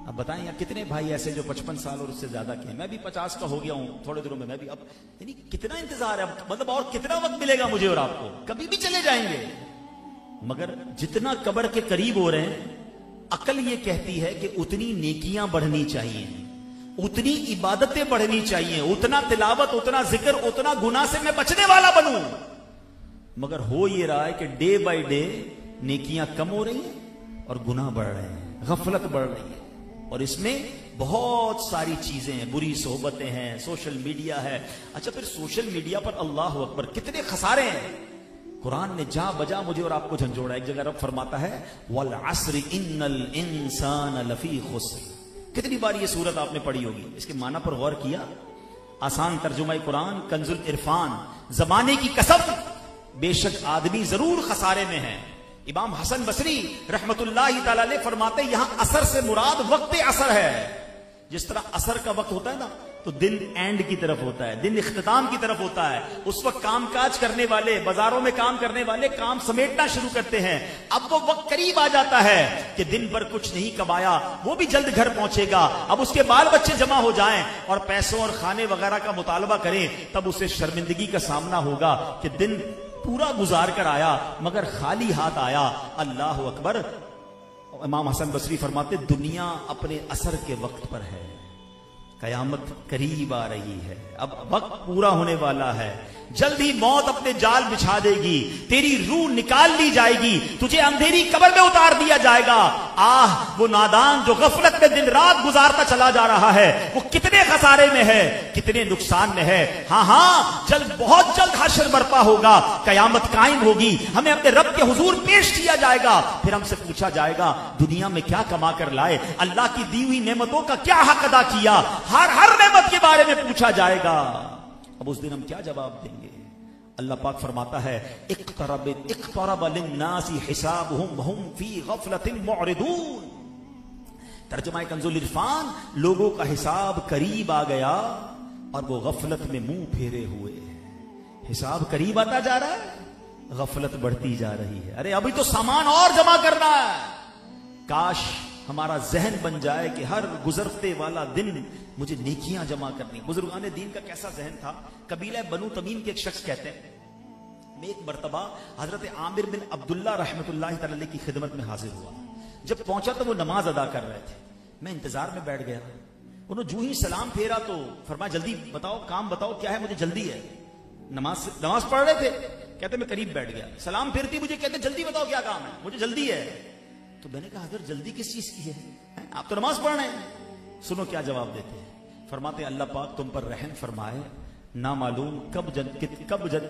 اب بتائیں یار کتنے بھائی ایسے جو 55 سال اور اس سے زیادہ کے ہیں؟ میں بھی 50 کا ہو گیا ہوں تھوڑے دنوں میں، میں بھی اب یعنی کتنا انتظار ہے، مطلب اور کتنا وقت ملے گا مجھے اور آپ کو؟ کبھی بھی چلے جائیں گے۔ مگر جتنا قبر کے قریب ہو رہے ہیں، عقل یہ کہتی ہے کہ اتنی نیکیاں بڑھنی چاہیے، اتنی عبادتیں بڑھنی چاہیے، اتنا تلاوت، اتنا ذکر، اتنا گناہ سے میں بچنے والا بنوں۔ مگر ہو یہ رہا ہے کہ ڈے بائی ڈے نیکیاں کم ہو رہی ہیں اور گناہ بڑھ رہے ہیں، غفلت بڑھ رہی ہے، اور اس میں بہت ساری چیزیں ہیں، بری صحبتیں ہیں، سوشل میڈیا ہے۔ اچھا پھر سوشل میڈیا پر اللہ اکبر کتنے خسارے ہیں۔ قرآن نے جا بجا مجھے اور آپ کو جھنجھوڑا. ایک جگہ رب فرماتا ہے والعصر ان الانسان لفی خسر. کتنی بار یہ سورت آپ نے پڑھی ہوگی, اس کے معنی پر غور کیا؟ آسان ترجمہ قرآن کنز العرفان. زمانے کی قسم, بے شک آدمی ضرور خسارے میں ہے. امام حسن بصری رحمت اللہ تعالی علیہ فرماتے یہاں اثر سے مراد وقت اثر ہے. جس طرح اثر کا وقت ہوتا ہے نا, تو دن اینڈ کی طرف ہوتا ہے, دن اختتام کی طرف ہوتا ہے. اس وقت کام کاج کرنے والے, بازاروں میں کام کرنے والے کام سمیٹنا شروع کرتے ہیں. اب وہ وقت قریب آ جاتا ہے کہ دن بھر کچھ نہیں کمایا, وہ بھی جلد گھر پہنچے گا. اب اس کے بال بچے جمع ہو جائیں اور پیسوں اور کھانے وغیرہ کا مطالبہ کریں, تب اسے شرمندگی کا سامنا ہوگا کہ دن پورا گزار کر آیا مگر خالی ہاتھ آیا. اللہ اکبر. امام حسن بصری فرماتے دنیا اپنے اثر کے وقت پر ہے, قیامت قریب آ رہی ہے, اب وقت پورا ہونے والا ہے. جلد ہی موت اپنے جال بچھا دے گی, تیری روح نکال لی جائے گی, تجھے اندھیری قبر میں اتار دیا جائے گا. وہ نادان جو غفلت میں دن رات گزارتا چلا جا رہا ہے, وہ کتنے خسارے میں ہے, کتنے نقصان میں ہے. ہاں جلد, بہت جلد حشر برپا ہوگا, قیامت قائم ہوگی, ہمیں اپنے رب کے حضور پیش کیا جائے گا. پھر ہم سے پوچھا جائے گا دنیا میں کیا کما کر لائے, اللہ کی دی ہوئی نعمتوں کا کیا حق ادا کیا. ہر نعمت کے بارے میں پوچھا جائے گا. اب اس دن ہم کیا جواب دیں گے؟ اللہ پاک فرماتا ہے اقترب للناس حسابهم وهم فی غفلۃ معرضون. ترجمہ کنز العرفان, لوگوں کا حساب قریب آ گیا اور وہ غفلت میں منہ پھیرے ہوئے. حساب قریب آتا جا رہا ہے, غفلت بڑھتی جا رہی ہے. ارے ابھی تو سامان اور جمع کرنا ہے. کاش ہمارا ذہن بن جائے کہ ہر گزرتے والا دن مجھے نیکیاں جمع کرنی. بزرگان دین کا کیسا ذہن تھا. قبیلہ بنو تمیم کے ایک شخص کہتے ہیں, میں ایک مرتبہ حضرت عامر بن عبداللہ رحمت اللہ تعالی کی خدمت میں حاضر ہوا. جب پہنچا تو وہ نماز ادا کر رہے تھے. میں انتظار میں بیٹھ گیا. انہوں جو ہی سلام پھیرا تو فرمایا جلدی بتاؤ, کام بتاؤ کیا ہے, مجھے جلدی ہے. نماز پڑھ رہے تھے. کہتے میں قریب بیٹھ گیا, سلام پھیرتی مجھے کہتے جلدی بتاؤ کیا کام ہے, مجھے جلدی ہے. تو میں نے کہا حضرت جلدی کس چیز کی ہے, آپ تو نماز پڑھ رہے ہیں. سنو کیا جواب دیتے ہیں. فرماتے اللہ پاک تم پر رحم فرمائے, نہ معلوم کب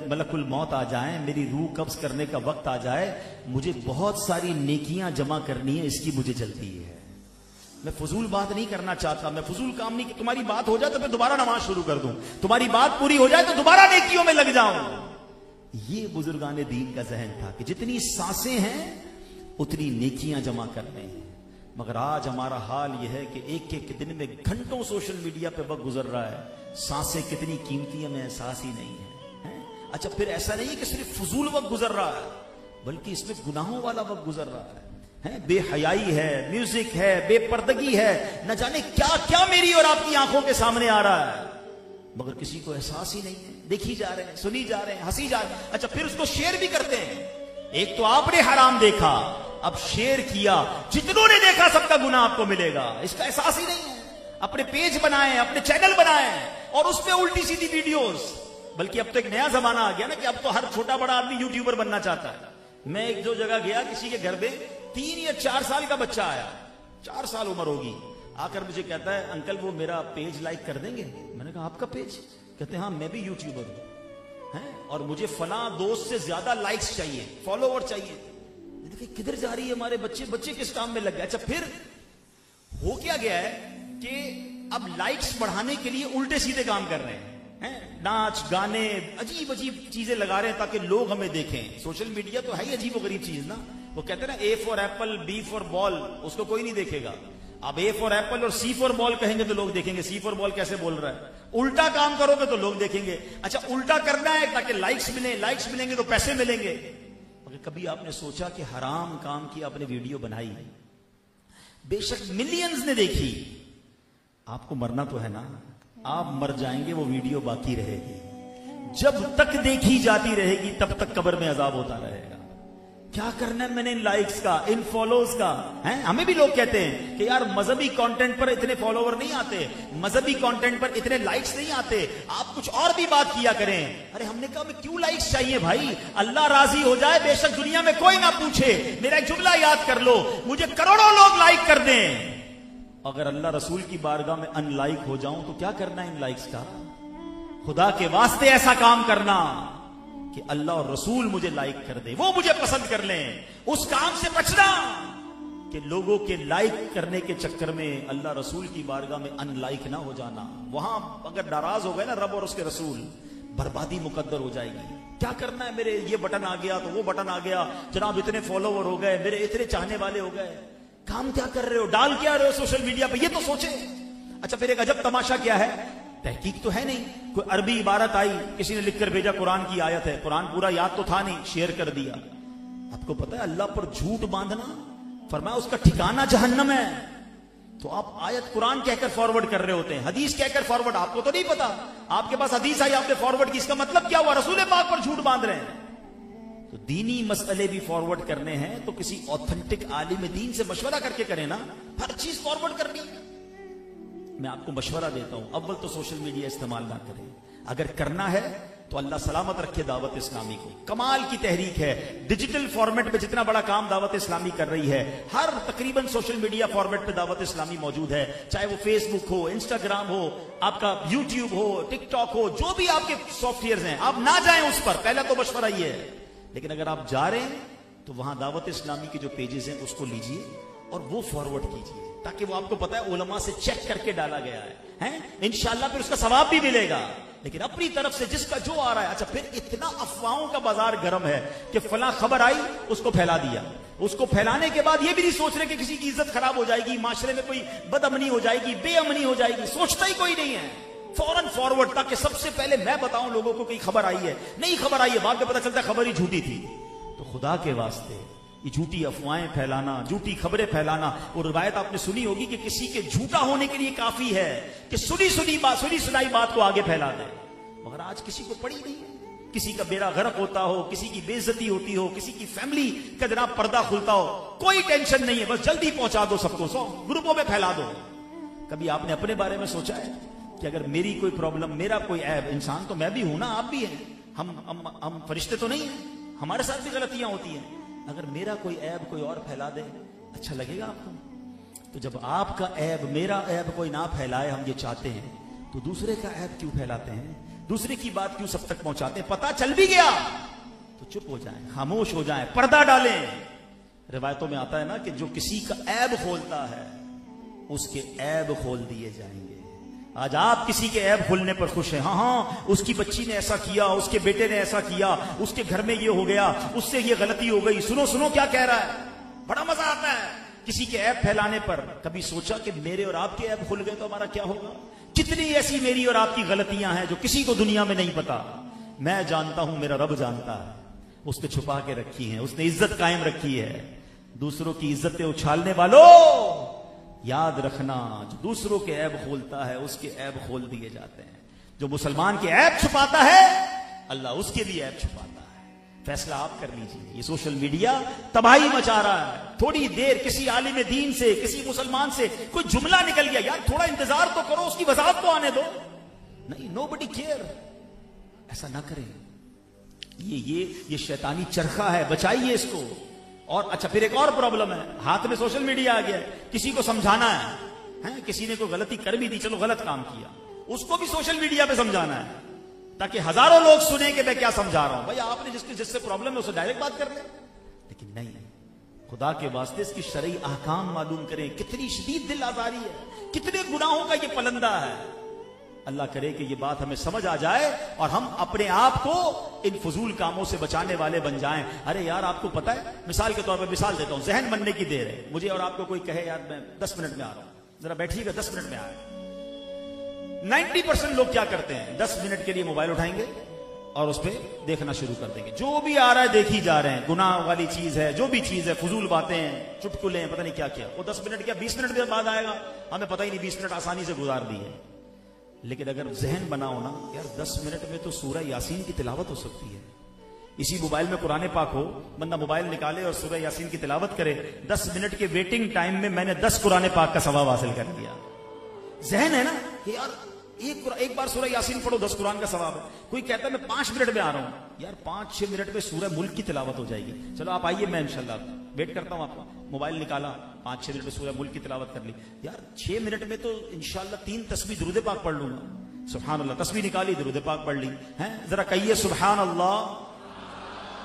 ملک الموت آ جائیں, میری روح قبض کرنے کا وقت آ جائے, مجھے بہت ساری نیکیاں جمع کرنی ہے, اس کی مجھے جلدی ہے. میں فضول بات نہیں کرنا چاہتا, میں فضول کام نہیں, کہ تمہاری بات ہو جائے تو میں دوبارہ نماز شروع کر دوں, تمہاری بات پوری ہو جائے تو دوبارہ نیکیوں میں لگ جاؤں. یہ بزرگان دین کا ذہن تھا کہ جتنی سانسیں ہیں اتنی نیکیاں جمع کرنے ہیں. مگر آج ہمارا حال یہ ہے کہ ایک ایک دن میں گھنٹوں سوشل میڈیا پہ وقت گزر رہا ہے, سانسیں کتنی قیمتی ہیں ہمیں احساس ہی نہیں ہے. اچھا پھر ایسا نہیں کہ صرف فضول وقت گزر رہا ہے, بلکہ اس میں گناہوں والا وقت گزر رہا ہے. بے حیائی ہے, میوزک ہے, بے پردگی ہے, نہ جانے کیا کیا میری اور آپ کی آنکھوں کے سامنے آ رہا ہے, مگر کسی کو احساس ہی نہیں ہے. دیکھی جا رہے ہیں, سنی جا رہے ہیں, ہنسی جا رہے ہیں. اچھا پھر اس کو شیئر بھی کرتے ہیں. ایک تو آپ نے حرام دیکھا, اب شیئر کیا, جتنوں نے دیکھا سب کا گناہ آپ کو ملے گا. اس کا احساس ہی نہیں ہے. اپنے پیج بنائیں, اپنے چینل بنائیں اور اس پہ الٹی سیدھی ویڈیوز. بلکہ اب تو ایک نیا زمانہ آ گیا نا کہ اب تو ہر چھوٹا بڑا آدمی یوٹیوبر بننا چاہتا ہے. میں ایک جو جگہ گیا, کسی کے گھر میں 3 یا 4 سال کا بچہ آیا, 4 سال عمر ہوگی, آ کر مجھے کہتا ہے انکل وہ میرا پیج لائک کر دیں گے. میں نے کہا آپ کا پیج؟ کہتے ہیں ہاں میں بھی یوٹیوبر ہوں اور مجھے فلاں دوست سے زیادہ لائکس چاہیے, فالوور چاہیے. کدھر جا رہی ہے ہمارے بچے کس کام میں لگ گئے. اچھا پھر ہو کیا گیا ہے کہ اب لائکس بڑھانے کے لیے الٹے سیدھے کام کر رہے ہیں, ناچ گانے عجیب چیزیں لگا رہے ہیں تاکہ لوگ ہمیں دیکھیں. سوشل میڈیا تو ہے ہی عجیب و غریب چیز نا. وہ کہتے ہیں نا اے فار ایپل, بی فار بال, اس کو کوئی نہیں دیکھے گا. اب اے فار ایپل اور سی فار بال کہیں گے تو لوگ دیکھیں گے, سی فار بال کیسے بول رہا ہے. الٹا کام کرو گے تو لوگ دیکھیں گے. اچھا الٹا کرنا ہے تاکہ لائکس ملیں گے تو پیسے ملیں گے. کبھی آپ نے سوچا کہ حرام کام کی آپ نے ویڈیو بنائی, بے شک ملینز نے دیکھی, آپ کو مرنا تو ہے نا, آپ مر جائیں گے, وہ ویڈیو باقی رہے گی. جب تک دیکھی جاتی رہے گی تب تک قبر میں عذاب ہوتا رہے گا. کیا کرنا ہے میں نے ان لائکس کا, ان فالوز کا. ہمیں بھی لوگ کہتے ہیں کہ یار مذہبی کانٹینٹ پر اتنے فالوور نہیں آتے, مذہبی کانٹینٹ پر اتنے لائکس نہیں آتے, آپ کچھ اور بھی بات کیا کریں. ارے ہم نے کہا ہمیں کیوں لائکس چاہیے بھائی, اللہ راضی ہو جائے, بے شک دنیا میں کوئی نہ پوچھے. میرا ایک جملہ یاد کر لو, مجھے کروڑوں لوگ لائک کر دیں, اگر اللہ رسول کی بارگاہ میں ان لائک ہو جاؤں تو کیا کرنا ہے ان لائکس کا. خدا کے واسطے ایسا کام کرنا کہ اللہ اور رسول مجھے لائک کر دے، وہ مجھے پسند کر لیں، اس کام سے بچنا کہ لوگوں کے لائک کرنے کے چکر میں اللہ رسول کی بارگاہ میں ان لائک نہ ہو جانا۔ وہاں اگر ناراض ہو گئے نا رب اور اس کے رسول، بربادی مقدر ہو جائے گی۔ کیا کرنا ہے، میرے یہ بٹن آ گیا تو وہ بٹن آ گیا، جناب اتنے فالوور ہو گئے، میرے اتنے چاہنے والے ہو گئے، کام کیا کر رہے ہو، ڈال کیا رہے ہو سوشل میڈیا پہ، یہ تو سوچے۔ اچھا پھر ایک عجب تماشا کیا ہے، تحقیق تو ہے نہیں، کوئی عربی عبارت آئی، کسی نے لکھ کر بھیجا قرآن کی آیت ہے، قرآن پورا یاد تو تھا نہیں، شیئر کر دیا۔ آپ کو پتا ہے اللہ پر جھوٹ باندھنا، فرمایا اس کا ٹھکانہ جہنم ہے۔ تو آپ آیت قرآن کہہ کر فارورڈ کر رہے ہوتے ہیں، حدیث کہہ کر فارورڈ، آپ کو تو نہیں پتا، آپ کے پاس حدیث آئی آپ نے فارورڈ کی، اس کا مطلب کیا ہوا، رسول پاک پر جھوٹ باندھ رہے ہیں۔ تو دینی مسئلے بھی فارورڈ کرنے ہیں تو کسی اوتھنٹک عالم دین سے مشورہ کر کے کریں نا، ہر چیز فارورڈ کرنی۔ میں آپ کو مشورہ دیتا ہوں، اول تو سوشل میڈیا استعمال نہ کریں، اگر کرنا ہے تو اللہ سلامت رکھے دعوت اسلامی کو، کمال کی تحریک ہے، ڈیجیٹل فارمیٹ پہ جتنا بڑا کام دعوت اسلامی کر رہی ہے، ہر تقریباً سوشل میڈیا فارمیٹ پہ دعوت اسلامی موجود ہے، چاہے وہ فیس بک ہو، انسٹاگرام ہو، آپ کا یوٹیوب ہو، ٹک ٹاک ہو، جو بھی آپ کے سافٹ ویئرز ہیں، آپ نہ جائیں اس پر، پہلا تو مشورہ یہ ہے۔ لیکن اگر آپ جا رہے ہیں تو وہاں دعوت اسلامی کے جو پیجز ہیں اس کو لیجئے اور وہ فارورڈ کیجئے، تاکہ وہ آپ کو پتا ہے علماء سے چیک کر کے ڈالا گیا ہے، انشاءاللہ پھر اس کا ثواب بھی ملے گا۔ لیکن اپنی طرف سے جس کا جو آ رہا ہے، اچھا پھر اتنا افواہوں کا بازار گرم ہے کہ فلاں خبر آئی اس کو پھیلا دیا، اس کو پھیلانے کے بعد یہ بھی نہیں سوچ رہے کہ کسی کی عزت خراب ہو جائے گی، معاشرے میں کوئی بد امنی ہو جائے گی، بے امنی ہو جائے گی، سوچتا ہی کوئی نہیں ہے، فوراً فارورڈ، تاکہ سب سے پہلے میں بتاؤں لوگوں کو کہ خبر آئی ہے، نہیں خبر آئی ہے، بعد میں پتہ چلتا ہے خبر ہی جھوٹی تھی۔ تو خدا کے واسطے یہ جھوٹی افواہیں پھیلانا، جھوٹی خبریں پھیلانا، اور روایت آپ نے سنی ہوگی کہ کسی کے جھوٹا ہونے کے لیے کافی ہے کہ سنی سنائی بات کو آگے پھیلا دے، مگر آج کسی کو پڑی نہیں ہے، کسی کا بیڑا غرق ہوتا ہو، کسی کی بے عزتی ہوتی ہو، کسی کی فیملی کا جناب پردہ کھلتا ہو، کوئی ٹینشن نہیں ہے، بس جلدی پہنچا دو سب کو، سو گروپوں میں پھیلا دو۔ کبھی آپ نے اپنے بارے میں سوچا ہے کہ اگر میری کوئی پرابلم، میرا کوئی عیب، انسان تو میں بھی ہوں نا، آپ بھی ہیں، ہم فرشتے تو نہیں ہیں، ہمارے ساتھ بھی غلطیاں ہوتی ہیں، اگر میرا کوئی عیب کوئی اور پھیلا دے اچھا لگے گا آپ کو؟ تو جب آپ کا عیب، میرا عیب کوئی نہ پھیلائے، ہم یہ چاہتے ہیں، تو دوسرے کا عیب کیوں پھیلاتے ہیں، دوسرے کی بات کیوں سب تک پہنچاتے ہیں؟ پتہ چل بھی گیا تو چپ ہو جائیں، خاموش ہو جائیں، پردہ ڈالیں۔ روایتوں میں آتا ہے نا کہ جو کسی کا عیب کھولتا ہے اس کے عیب کھول دیے جائیں گے۔ آج آپ کسی کے عیب کھولنے پر خوش ہیں، ہاں اس کی بچی نے ایسا کیا، اس کے بیٹے نے ایسا کیا، اس کے گھر میں یہ ہو گیا، اس سے یہ غلطی ہو گئی، سنو کیا کہہ رہا ہے، بڑا مزہ آتا ہے کسی کے عیب پھیلانے پر۔ کبھی سوچا کہ میرے اور آپ کے عیب کھل گئے تو ہمارا کیا ہوگا؟ کتنی ایسی میری اور آپ کی غلطیاں ہیں جو کسی کو دنیا میں نہیں پتا، میں جانتا ہوں، میرا رب جانتا ہے، اس نے چھپا کے رکھی ہیں، اس نے عزت قائم رکھی ہے۔ دوسروں کی عزتیں اچھالنے والوں یاد رکھنا، جو دوسروں کے عیب کھولتا ہے اس کے عیب کھول دیے جاتے ہیں، جو مسلمان کے عیب چھپاتا ہے اللہ اس کے بھی عیب چھپاتا ہے۔ فیصلہ آپ کر لیجیے، یہ سوشل میڈیا تباہی مچا رہا ہے۔ تھوڑی دیر کسی عالم دین سے، کسی مسلمان سے کوئی جملہ نکل گیا، یار تھوڑا انتظار تو کرو، اس کی وضاحت تو آنے دو، نہیں، نو بڈی کیئر، ایسا نہ کریں، یہ شیطانی چرخہ ہے، بچائیے اس کو۔ اور اچھا پھر ایک اور پرابلم ہے، ہاتھ میں سوشل میڈیا آ گیا ہے، کسی کو سمجھانا ہے، کسی نے کوئی غلطی کر بھی دی، چلو غلط کام کیا، اس کو بھی سوشل میڈیا پہ سمجھانا ہے تاکہ ہزاروں لوگ سنیں کہ میں کیا سمجھا رہا ہوں۔ بھائی آپ نے جس سے پرابلم ہے اسے ڈائریکٹ بات کر لیں، لیکن نہیں، خدا کے واسطے اس کی شرعی احکام معلوم کریں، کتنی شدید دل آزاری ہے، کتنے گناہوں کا یہ پلندہ ہے۔ اللہ کرے کہ یہ بات ہمیں سمجھ آ جائے اور ہم اپنے آپ کو ان فضول کاموں سے بچانے والے بن جائیں۔ ارے یار آپ کو پتا ہے، مثال کے طور پہ مثال دیتا ہوں، ذہن بننے کی دیر ہے، مجھے اور آپ کو کوئی کہے یار میں 10 منٹ میں آ رہا ہوں، ذرا بیٹھیے گا، 10 منٹ میں آئے۔ 90% لوگ کیا کرتے ہیں، 10 منٹ کے لیے موبائل اٹھائیں گے اور اس پہ دیکھنا شروع کر دیں گے، جو بھی آ رہا ہے دیکھی جا رہے ہیں، گناہ والی چیز ہے، جو بھی چیز ہے، فضول باتیں ہیں، چٹکلے ہیں، پتہ نہیں کیا کیا، وہ 10 منٹ کیا 20 منٹ کے بعد آئے گا، ہمیں پتہ ہی نہیں 20 منٹ آسانی سے گزار دیے۔ لیکن اگر ذہن بناؤ نا یار 10 منٹ میں تو سورہ یاسین کی تلاوت ہو سکتی ہے، اسی موبائل میں قرآن پاک ہو، بندہ موبائل نکالے اور سورہ یاسین کی تلاوت کرے، 10 منٹ کے ویٹنگ ٹائم میں میں نے 10 قرآن پاک کا ثواب حاصل کر لیا۔ ذہن ہے نا کہ یار ایک بار سورہ یاسین پڑھو 10 قرآن کا ثواب ہے۔ کوئی کہتا ہے میں 5 منٹ میں آ رہا ہوں، یار 5-6 منٹ میں سورہ ملک کی تلاوت ہو جائے گی، چلو آپ آئیے، میں انشاءاللہ ویٹ کرتا ہوں آپ کا۔ موبائل نکالا، 5-6 منٹ میں سورہ ملک کی تلاوت کر لی، یار 6 منٹ میں تو انشاءاللہ 3 تسبیح درود پاک پڑھ لوں گا، سبحان اللہ، تسبیح نکالی، درود پاک پڑھ لی، ہیں ذرا کہیے سبحان اللہ،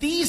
30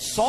100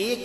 1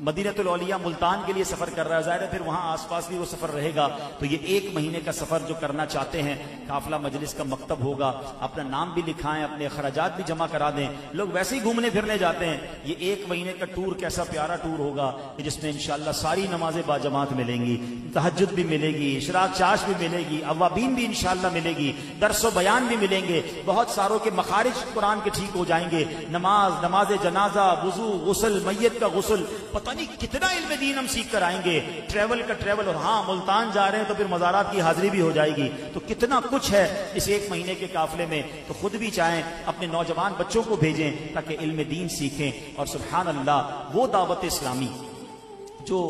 مدینۃ العلیہ ملتان کے لیے سفر کر رہا ہے، ظاہر ہے پھر وہاں آس پاس بھی وہ سفر رہے گا، تو یہ 1 مہینے کا سفر جو کرنا چاہتے ہیں، قافلہ مجلس کا مکتب ہوگا، اپنا نام بھی لکھائیں، اپنے اخراجات بھی جمع کرا دیں، لوگ ویسے ہی گھومنے پھرنے جاتے ہیں، یہ 1 مہینے کا ٹور کیسا پیارا ٹور ہوگا کہ جس میں انشاءاللہ ساری نمازیں باجماعت ملیں گی، تہجد بھی ملے گی، اشراق چاش بھی ملے گی، اوابین بھی انشاءاللہ ملے گی، درس و بیان بھی ملیں گے، بہت ساروں کے مخارج قرآن کے ٹھیک ہو جائیں گے، نماز جنازہ، وضو، غسل، میت کا غسل، پتہ نہیں کتنا علم دین ہم سیکھ کر آئیں گے، ٹریول کا ٹریول، اور ہاں ملتان جا رہے ہیں تو پھر مزارات کی حاضری بھی ہو جائے گی، تو کتنا کچھ ہے اس 1 مہینے کے قافلے میں، تو خود بھی چاہیں اپنے نوجوان بچوں کو بھیجیں تاکہ علم دین سیکھیں، اور سبحان اللہ وہ دعوت اسلامی جو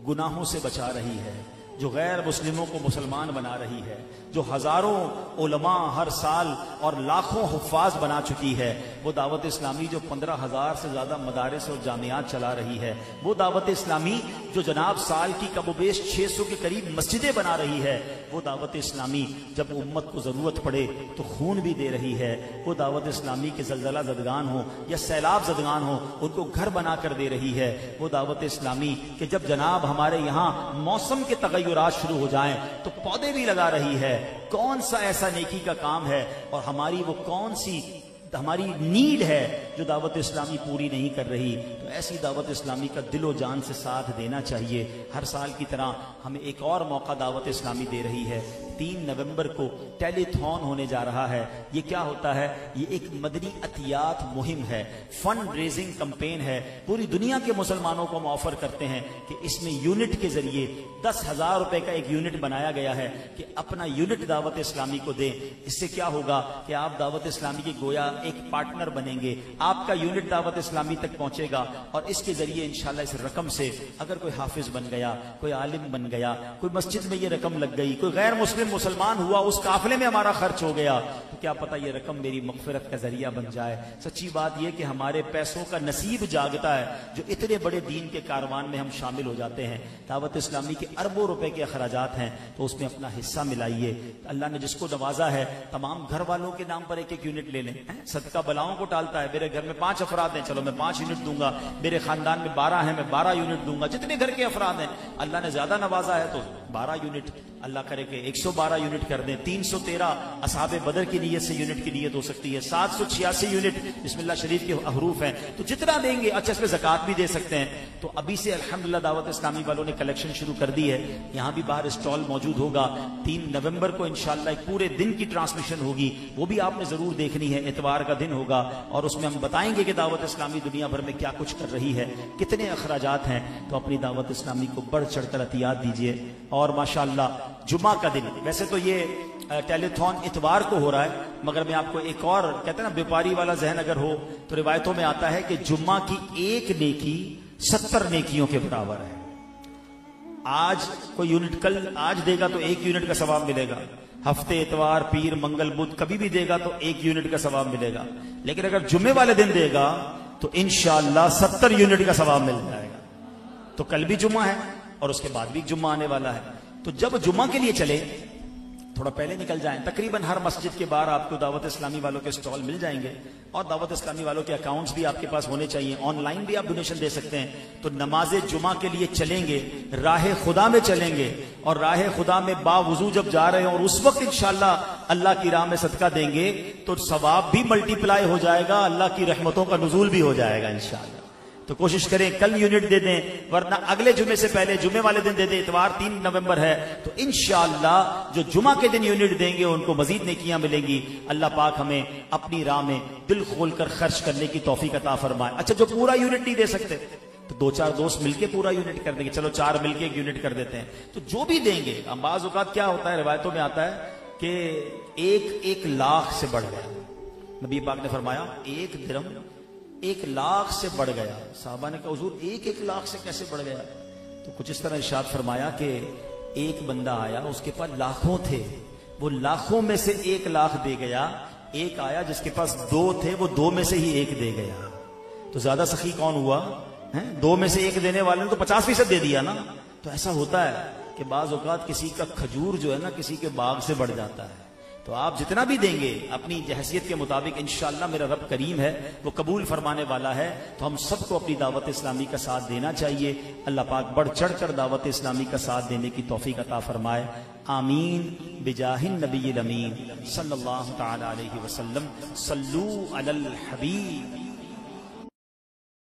گناہوں سے بچا رہی ہے، جو غیر مسلموں کو مسلمان بنا رہی ہے، جو ہزاروں علماء ہر سال اور لاکھوں حفاظ بنا چکی ہے، وہ دعوت اسلامی جو 15,000 سے زیادہ مدارس اور جامعات چلا رہی ہے، وہ دعوت اسلامی جو جناب سال کی کم و بیش 600 کے قریب مسجدیں بنا رہی ہے، وہ دعوت اسلامی جب امت کو ضرورت پڑے تو خون بھی دے رہی ہے، وہ دعوت اسلامی کے زلزلہ زدگان ہوں یا سیلاب زدگان ہوں ان کو گھر بنا کر دے رہی ہے، وہ دعوت اسلامی کہ جب جناب ہمارے یہاں موسم کے تغیرات شروع ہو جائیں تو پودے بھی لگا رہی ہے، کون سا ایسا نیکی کا کام ہے اور ہماری وہ کون سی ہماری نیڈ ہے جو دعوت اسلامی پوری نہیں کر رہی، تو ایسی دعوت اسلامی کا دل و جان سے ساتھ دینا چاہیے۔ ہر سال کی طرح ہمیں ایک اور موقع دعوت اسلامی دے رہی ہے، 3 نومبر کو ٹیلی تھون ہونے جا رہا ہے۔ یہ کیا ہوتا ہے؟ یہ ایک مدنی عطیات مہم ہے، فنڈ ریزنگ کمپین ہے، پوری دنیا کے مسلمانوں کو ہم آفر کرتے ہیں کہ اس میں یونٹ کے ذریعے 10,000 روپے کا ایک یونٹ بنایا گیا ہے کہ اپنا یونٹ دعوت اسلامی کو دیں۔ اس سے کیا ہوگا کہ آپ دعوت اسلامی کی گویا ایک پارٹنر بنیں گے، آپ کا یونٹ دعوت اسلامی تک پہنچے گا، اور اس کے ذریعے انشاءاللہ اس رقم سے اگر کوئی حافظ بن گیا، کوئی عالم بن گیا، کوئی مسجد میں یہ رقم لگ گئی، کوئی غیر مسلم مسلمان ہوا، اس قافلے میں ہمارا خرچ ہو گیا، تو کیا پتہ یہ رقم میری مغفرت کا ذریعہ بن جائے۔ سچی بات یہ کہ ہمارے پیسوں کا نصیب جاگتا ہے جو اتنے بڑے دین کے کاروان میں ہم شامل ہو جاتے ہیں۔ دعوت اسلامی کے اربوں روپے کے اخراجات ہیں، تو اس میں اپنا حصہ ملائیے۔ اللہ نے جس کو نوازا ہے تمام گھر والوں کے نام پر 1-1 یونٹ لے لیں، صدقہ بلاؤں کو ٹالتا ہے۔ میرے گھر میں 5 افراد ہیں، چلو میں 5 یونٹ دوں گا، میرے خاندان میں 12 ہیں، میں 12 یونٹ دوں گا، جتنے گھر کے افراد ہیں اللہ نے زیادہ نوازا ہے تو 12 یونٹ، اللہ کرے کہ 112 یونٹ کر دیں۔ 313 اصحاب بدر کی نیت سے یونٹ کی نیت ہو سکتی ہے، 786 یونٹ بسم اللہ شریف کے حروف ہیں، تو جتنا دیں گے اچھا اس میں زکوٰۃ بھی دے سکتے ہیں۔ تو ابھی سے الحمدللہ دعوت اسلامی والوں نے کلیکشن شروع کر دی ہے، یہاں بھی باہر اسٹال موجود ہوگا۔ 3 نومبر کو انشاءاللہ ایک پورے دن کی ٹرانسمیشن ہوگی، وہ بھی آپ نے ضرور دیکھنی ہے، اتوار کا دن ہوگا، اور اس میں ہم بتائیں گے کہ دعوت اسلامی دنیا بھر میں کیا کچھ کر رہی ہے، کتنے اخراجات ہیں۔ تو اپنی دعوت اسلامی کو بڑھ چڑھ کر عطیات دیجیے۔ اور ماشاءاللہ جمعہ کا دن، ویسے تو یہ ٹیلی تھون اتوار کو ہو رہا ہے، مگر میں آپ کو ایک اور کہتے ہیں نا بیپاری والا ذہن اگر ہو تو روایتوں میں آتا ہے کہ جمعہ کی 1 نیکی 70 نیکیوں کے برابر ہے۔ آج کوئی یونٹ کل آج دے گا تو 1 یونٹ کا ثواب ملے گا، ہفتے اتوار پیر منگل بدھ کبھی بھی دے گا تو 1 یونٹ کا ثواب ملے گا، لیکن اگر جمعے والے دن دے گا تو انشاءاللہ 70 یونٹ کا ثواب مل جائے گا۔ تو کل بھی جمعہ ہے اور اس کے بعد بھی جمعہ آنے والا ہے، تو جب جمعہ کے لیے چلے تھوڑا پہلے نکل جائیں۔ تقریباً ہر مسجد کے باہر آپ کو دعوت اسلامی والوں کے سٹال مل جائیں گے، اور دعوت اسلامی والوں کے اکاؤنٹس بھی آپ کے پاس ہونے چاہیے، آن لائن بھی آپ ڈونیشن دے سکتے ہیں۔ تو نماز جمعہ کے لیے چلیں گے، راہ خدا میں چلیں گے، اور راہ خدا میں باوضو جب جا رہے ہیں اور اس وقت انشاءاللہ اللہ کی راہ میں صدقہ دیں گے تو ثواب بھی ملٹی پلائی ہو جائے گا، اللہ کی رحمتوں کا نزول بھی ہو جائے گا انشاءاللہ۔ تو کوشش کریں کل یونٹ دے دیں، ورنہ اگلے جمعے سے پہلے جمعے والے دن دے دیں، اتوار 3 نومبر ہے تو انشاءاللہ جو جمعہ کے دن یونٹ دیں گے ان کو مزید نیکیاں ملیں گی۔ اللہ پاک ہمیں اپنی راہ میں دل کھول کر خرچ کرنے کی توفیق عطا فرمائے۔ اچھا جو پورا یونٹ نہیں دے سکتے تو 2-4 دوست مل کے پورا یونٹ کر دیں گے، چلو 4 مل کے 1 یونٹ کر دیتے ہیں، تو جو بھی دیں گے۔ بعض اوقات کیا ہوتا ہے، روایتوں میں آتا ہے کہ 1 لاکھ سے بڑھ گیا، نبی پاک نے فرمایا 1 درم 1 لاکھ سے بڑھ گیا۔ صحابہ نے کہا حضور 1 لاکھ سے کیسے بڑھ گیا؟ تو کچھ اس طرح ارشاد فرمایا کہ ایک بندہ آیا، اس کے پاس لاکھوں تھے، وہ لاکھوں میں سے 1 لاکھ دے گیا، ایک آیا جس کے پاس 2 تھے، وہ 2 میں سے ہی 1 دے گیا۔ تو زیادہ سخی کون ہوا؟ 2 میں سے 1 دینے والے نے تو 50% دے دیا نا۔ تو ایسا ہوتا ہے کہ بعض اوقات کسی کا کھجور جو ہے نا کسی کے باغ سے بڑھ جاتا ہے۔ تو تو آپ جتنا بھی دیں گے اپنی حیثیت کے مطابق انشاءاللہ میرا رب کریم ہے، وہ قبول فرمانے والا ہے. تو ہم سب کو اپنی دعوت اسلامی کا ساتھ دینا چاہیے. اللہ پاک بڑھ چڑھ کر دعوت اسلامی کا ساتھ دینے کی توفیق عطا فرمائے. آمین بجاہ النبی الامین صلی اللہ تعالی علیہ وسلم. صلو علی الحبیب.